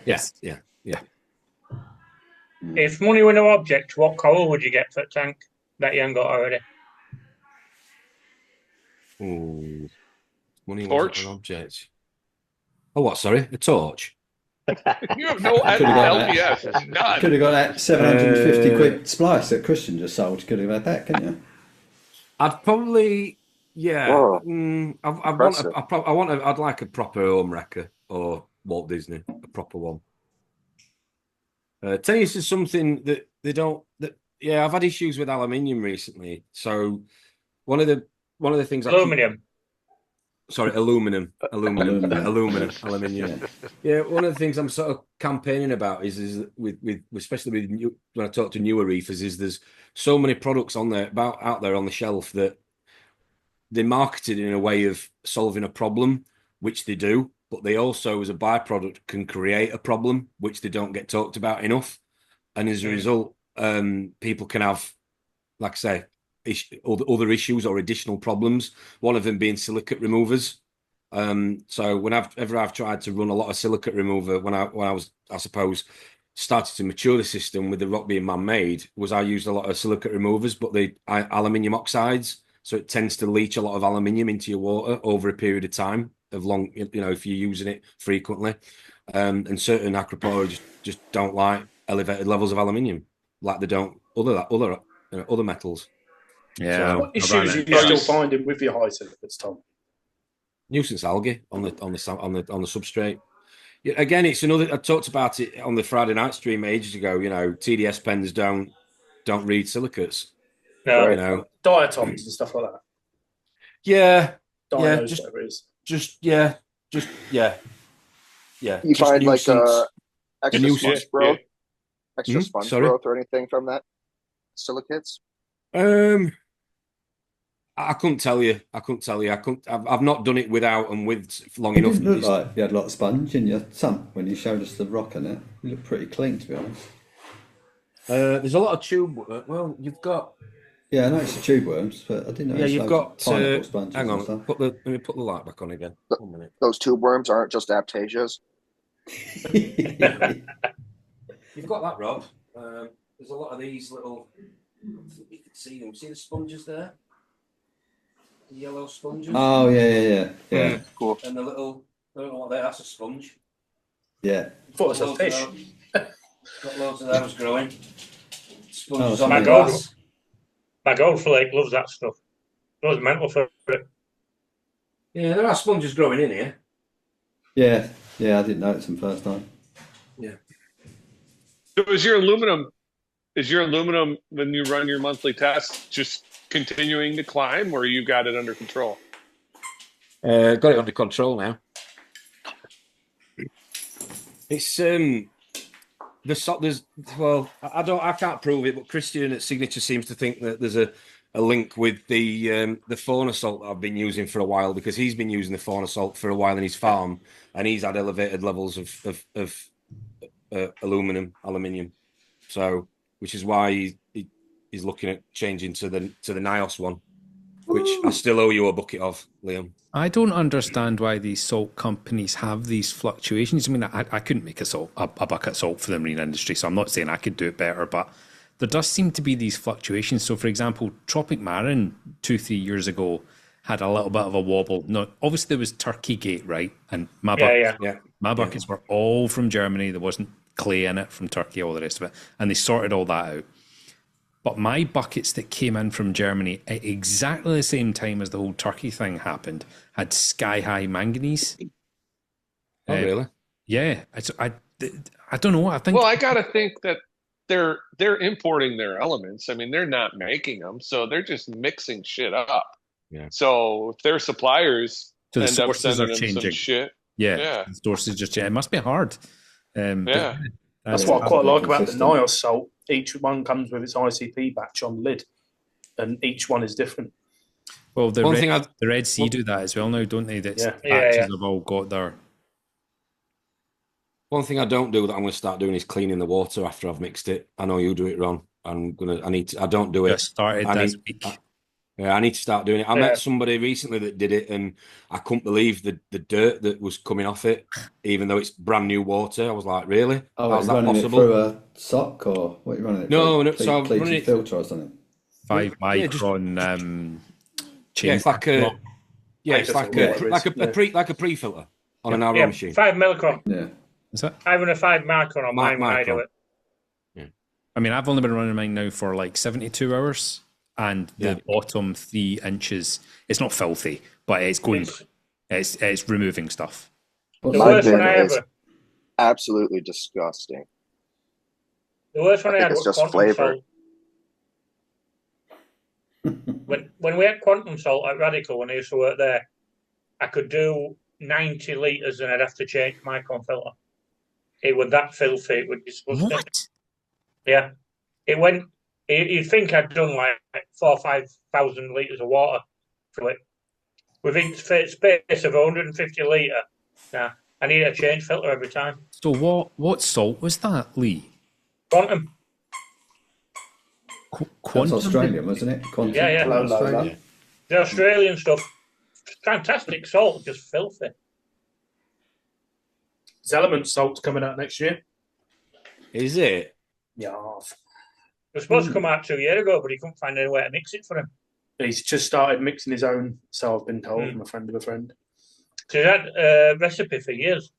If money were no object, what colour would you get for a tank that you haven't got already? Ooh, money Torch? wasn't an object. Oh, what? Sorry, a torch. You have no LPS. It's none. Could have got that 750 quid splice that Christian just sold. Could have had that, couldn't you? I'd probably, Whoa. I'd like a proper home wrecker or Walt Disney, a proper one. Tennis is something that they don't. I've had issues with aluminium recently. So one of the things Aluminium. Aluminium. Yeah, one of the things I'm sort of campaigning about is with especially with when I talk to newer reefers is there's so many products out there on the shelf that they're marketed in a way of solving a problem, which they do, but they also as a byproduct can create a problem which they don't get talked about enough, and as a result, people can have, like I say, other issues or additional problems. One of them being silicate removers. So whenever I've tried to run a lot of silicate remover, when I was, I suppose, started to mature the system with the rock being man-made, was I used a lot of silicate removers, but aluminium oxides, so it tends to leach a lot of aluminium into your water over a period of time of long, if you're using it frequently. And certain aquaporia just don't like elevated levels of aluminium, like they don't other metals. Yeah. So, what issues are you still finding with your high silicates, Tom? Nuisance algae on the substrate. Yeah, again, it's another. I talked about it on the Friday night stream ages ago. TDS pens don't don't read silicates. No. You know, diatoms and stuff like that. Yeah, Dinos, just whatever it is. yeah. You just find like nuisance. extra nuisance. sponge growth, extra sponge Sorry? growth or anything from that silicates? I couldn't tell you. I've not done it without and with long It enough. didn't look like you had a lot of sponge in your sump when you showed us the rock in it. You looked pretty clean, to be honest. There's a lot of tube work. Well, you've got. Yeah, I know it's the tube worms, but I didn't know. Yeah, you've got. pineapple sponges. Hang and on. stuff. Let me put the light back on again. 1 minute. Those tube worms aren't just aptasias. You've got that, Rob. There's a lot of these little. You can see them. See the sponges there? The yellow sponges. Oh yeah. Cool. And the little. I don't know what they are. That's a sponge. Yeah. I thought it was a fish. Got loads of those growing. Sponges Oh, on my the God. glass. My gold flake loves that stuff. It was mental for it. Yeah, there are sponges growing in here. Yeah, I didn't notice them first time. Yeah. So is your aluminum when you run your monthly tests just continuing to climb, or you got it under control? Got it under control now. It's there's well, I can't prove it, but Christian at Signature seems to think that there's a link with the fauna salt that I've been using for a while, because he's been using the fauna salt for a while in his farm, and he's had elevated levels of aluminium. So, which is why he's looking at changing to the NIOS one, which I still owe you a bucket of, Liam. I don't understand why these salt companies have these fluctuations. I mean, I couldn't make a bucket of salt for the marine industry, so I'm not saying I could do it better, but there does seem to be these fluctuations. So, for example, Tropic Marin 2-3 years ago had a little bit of a wobble. No, obviously there was Turkey Gate, right? And my buckets were all from Germany. There wasn't clay in it from Turkey, all the rest of it, and they sorted all that out. But my buckets that came in from Germany at exactly the same time as the whole Turkey thing happened had sky-high manganese. Oh, really? Yeah. I don't know. I think. Well, I got to think that they're importing their elements. I mean, they're not making them, so they're just mixing shit up. Yeah. So if their suppliers So the end up sources sending are them some changing. shit. Yeah. The sources just change. It must be hard. Yeah. That's what I quite like about the NIOS salt. Each one comes with its ICP batch on the lid, and each one is different. Well, the Red Sea do that as well now, don't they? That's batches have all got their. One thing I don't do that I'm going to start doing is cleaning the water after I've mixed it. I know you do it, Ron. I don't do it. Just started this week. I need to start doing it. I met somebody recently that did it, and I couldn't believe the dirt that was coming off it, even though it's brand new water. I was like, really? Oh, how's that running possible? it through a sock, or what are you running it No, through? no. So I'm running it filter or something. 5 micron chain. Yeah, it's like a pre-filter on an RO machine. 5 micron. Yeah. Is that? I run a 5 micron on mine when I do it. Yeah. I mean, I've only been running mine now for like 72 hours, and the bottom 3 inches, it's not filthy, but it's going, it's removing stuff. The worst one I ever. Absolutely disgusting. The worst one I had was just quantum flavor. salt. when we had quantum salt at Radical, when I used to work there, I could do 90 litres and I'd have to change my filter. It was that filthy. It was disgusting. What? Yeah. It went. You'd think I'd done like 4,000 or 5,000 litres of water through it. Within space of 150 litre. Nah, I need a change filter every time. So what salt was that, Lee? Quantum. That's Australian, wasn't it? Quantum. Yeah. Australia. The Australian stuff, fantastic salt, just filthy. There's element salt coming out next year. Is it? Yeah. It was supposed to come out 2 years ago, but he couldn't find any way to mix it for him. He's just started mixing his own, so I've been told from a friend of a friend. So he had a recipe for years.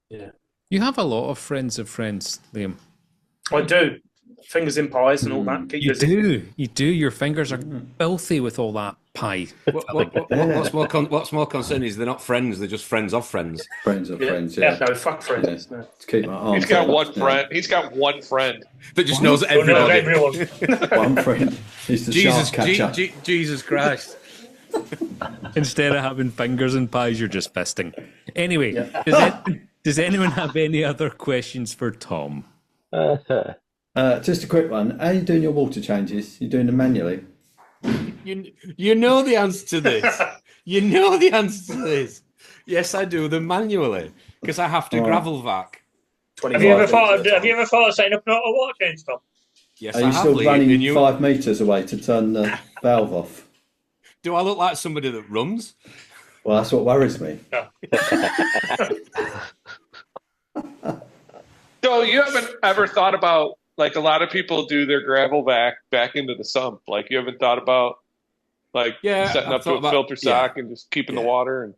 Yeah. You have a lot of friends of friends, Liam. I do. fingers in pies and all that. Keep You busy. do. You do. Your fingers are filthy with all that pie. What's more concerning is they're not friends. They're just friends of friends. Friends of friends. Yeah. No, fuck friends. Yeah. To keep my arms. He's got up, one yeah. friend. He's got one friend That just knows everybody. One friend. He's the shark catcher. Jesus Christ. Instead of having fingers and pies, you're just fisting. Anyway, does anyone have any other questions for Tom? Just a quick one. How are you doing your water changes? You doing them manually? You know the answer to this. You know the answer to this. Yes, I do them manually because I have to gravel vac. Have you ever thought of setting up an auto water change, Tom? Yes, are you still running 5 meters away to turn the valve off? Do I look like somebody that runs? Well, that's what worries me. So you haven't ever thought about, like, a lot of people do their gravel back into the sump. Like, you haven't thought about, like, setting up to a filter sock and just keeping the water. And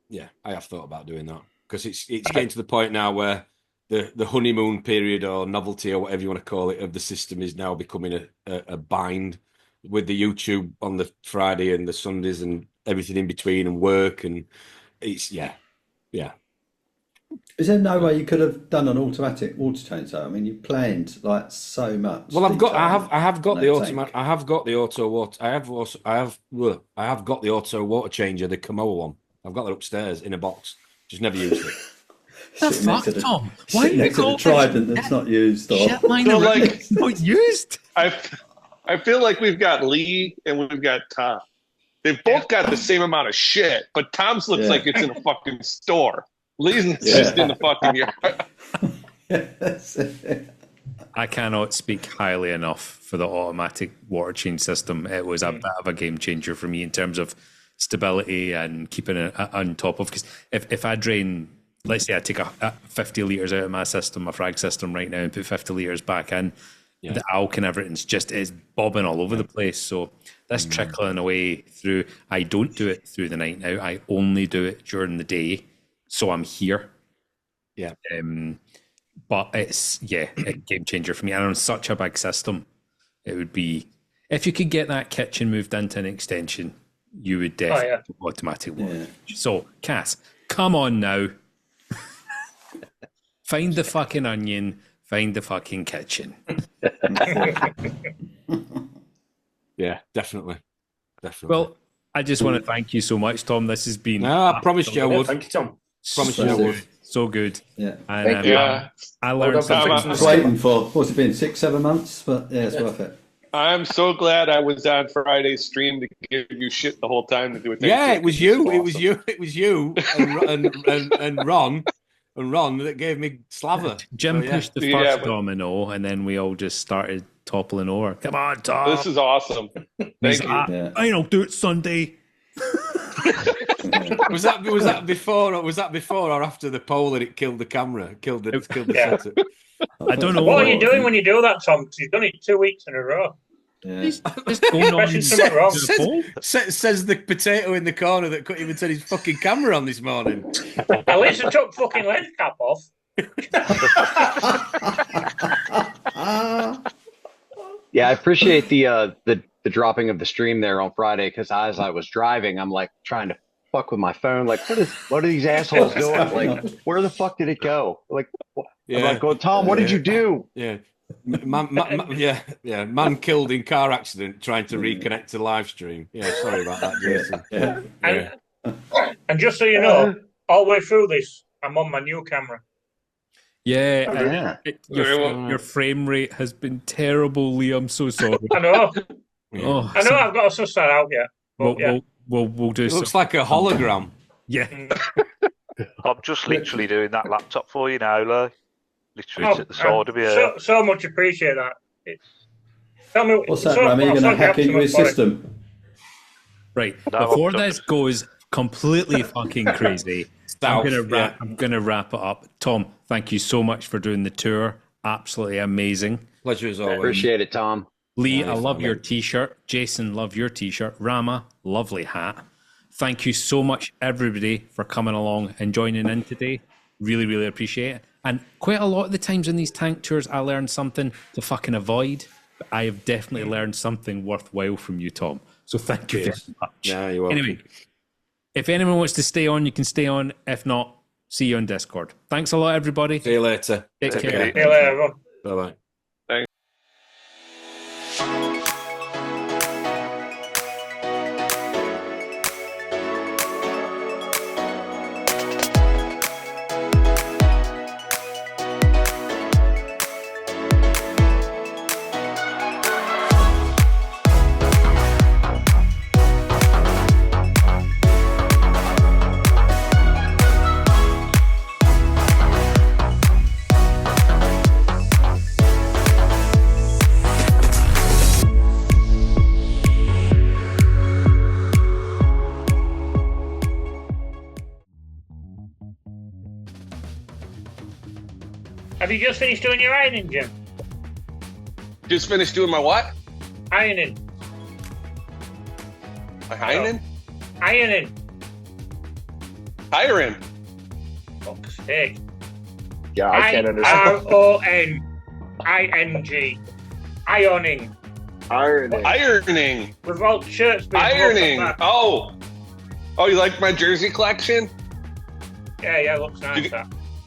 yeah, I have thought about doing that because it's getting to the point now where the honeymoon period or novelty or whatever you want to call it of the system is now becoming a bind with the YouTube on the Friday and the Sundays and everything in between and work, and it's yeah. Is there no way you could have done an automatic water change though? I mean, you planned like so much. Well, I have got the automatic. I have got the auto water. I have got the auto water changer, the Kamoa one. I've got that upstairs in a box. Just never used it. The fuck, Tom? Why sitting next to the Trident that's not used. Or... Shit, mine are like not used. I feel like we've got Lee and we've got Tom. They've both got the same amount of shit, but Tom's looks like it's in a fucking store. Lee's just in the fucking yard. I cannot speak highly enough for the automatic water change system. It was a bit of a game changer for me in terms of stability and keeping it on top of. Because if I drain, let's say I take a 50 litres out of my system, my frag system right now, and put 50 litres back in, the alk and everything's just is bobbing all over the place. So this trickling away through, I don't do it through the night now. I only do it during the day. So I'm here. Yeah. But it's, a game changer for me. And on such a big system, it would be, if you could get that kitchen moved into an extension, you would definitely do automatic water. Yeah. So, Cass, come on now. Find the fucking onion, find the fucking kitchen. Yeah, definitely. Well, I just want to thank you so much, Tom. This has been... No, I promised you I would. Thank you, Tom. Promised you I would. So good. Yeah. And, thank you. I learned something. I was waiting for, what's it been, 6-7 months? But yeah, it's worth it. I'm so glad I was on Friday's stream to give you shit the whole time to do it. Yeah, it was you. Awesome. It was you and Ron that gave me slaver. Jim pushed the first domino, and then we all just started toppling over. Come on, Tom. This is awesome. Thank you. I don't do it Sunday. was that before or after the pole that it killed the camera? Killed the setup? I don't know. What are you doing when you do that, Tom? Because you've done it 2 weeks in a row. Yeah. Just going on. Says the potato in the corner that couldn't even turn his fucking camera on this morning. At least I took fucking lens cap off. Yeah, I appreciate the dropping of the stream there on Friday, because as I was driving, I'm like trying to fuck with my phone. Like, what are these assholes doing? Like, where the fuck did it go? Like, I'm like, going, Tom, what did you do? Yeah. Man killed in car accident trying to reconnect to live stream. Yeah, sorry about that, Jason. And just so you know, all the way through this, I'm on my new camera. Your frame rate has been terrible, Lee. I'm so sorry. I know. I know. I've got to suss that out yet. We'll do. It looks like a hologram. Yeah. I'm just literally doing that laptop for you now, Lee. Literally it's at the side of you. So much appreciate that. Tell me what's that, Ram? Are you going to hack into his system? Right. Before this goes completely fucking crazy, I'm gonna wrap it up. Tom, thank you so much for doing the tour. Absolutely amazing. Pleasure as always. Appreciate it, Tom. Lee, I love your t-shirt. Jason, love your t-shirt. Rama, lovely hat. Thank you so much, everybody, for coming along and joining in today. Really, really appreciate it. And quite a lot of the times in these tank tours, I learned something to fucking avoid. But I have definitely learned something worthwhile from you, Tom. So thank you very much. Yeah, you're welcome. Anyway, if anyone wants to stay on, you can stay on. If not, see you on Discord. Thanks a lot, everybody. See you later. Take care. See you later, everyone. Bye-bye. Have you just finished doing your ironing, Jim? Just finished doing my what? Ironing. My ironing? Ironing. Hiring. Fuck's sake. Yeah, I can't understand. IRONING. Ironing. Ironing. Ironing. With all shirts being Ironing. broken back. Oh, you like my jersey collection? Yeah, looks nice.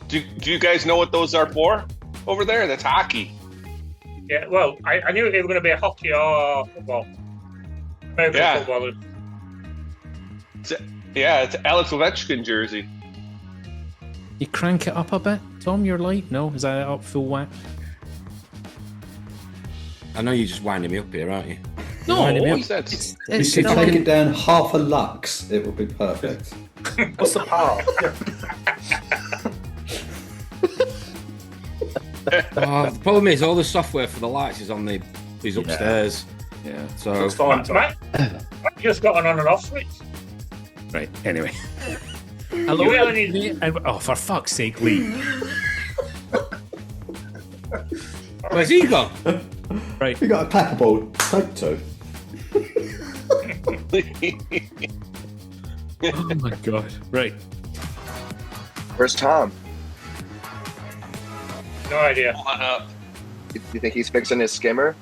Do you guys know what those are for over there? That's hockey. Yeah, well, I knew it was going to be a hockey or football. Maybe footballers. It's Alex Ovechkin jersey. You crank it up a bit, Tom, your light? No? Is that up full whack? I know you're just winding me up here, aren't you? No, you could take it down half a lux, it would be perfect. What's the power? The problem is all the software for the lights is upstairs. Yeah. So it's fine. Matt just got an on and off switch. Right. Anyway. Hello. Oh, for fuck's sake, Lee. Where's he gone? Right. You got a clapperboard take two. Oh my god. Right. Where's Tom? No idea. You think he's fixing his skimmer?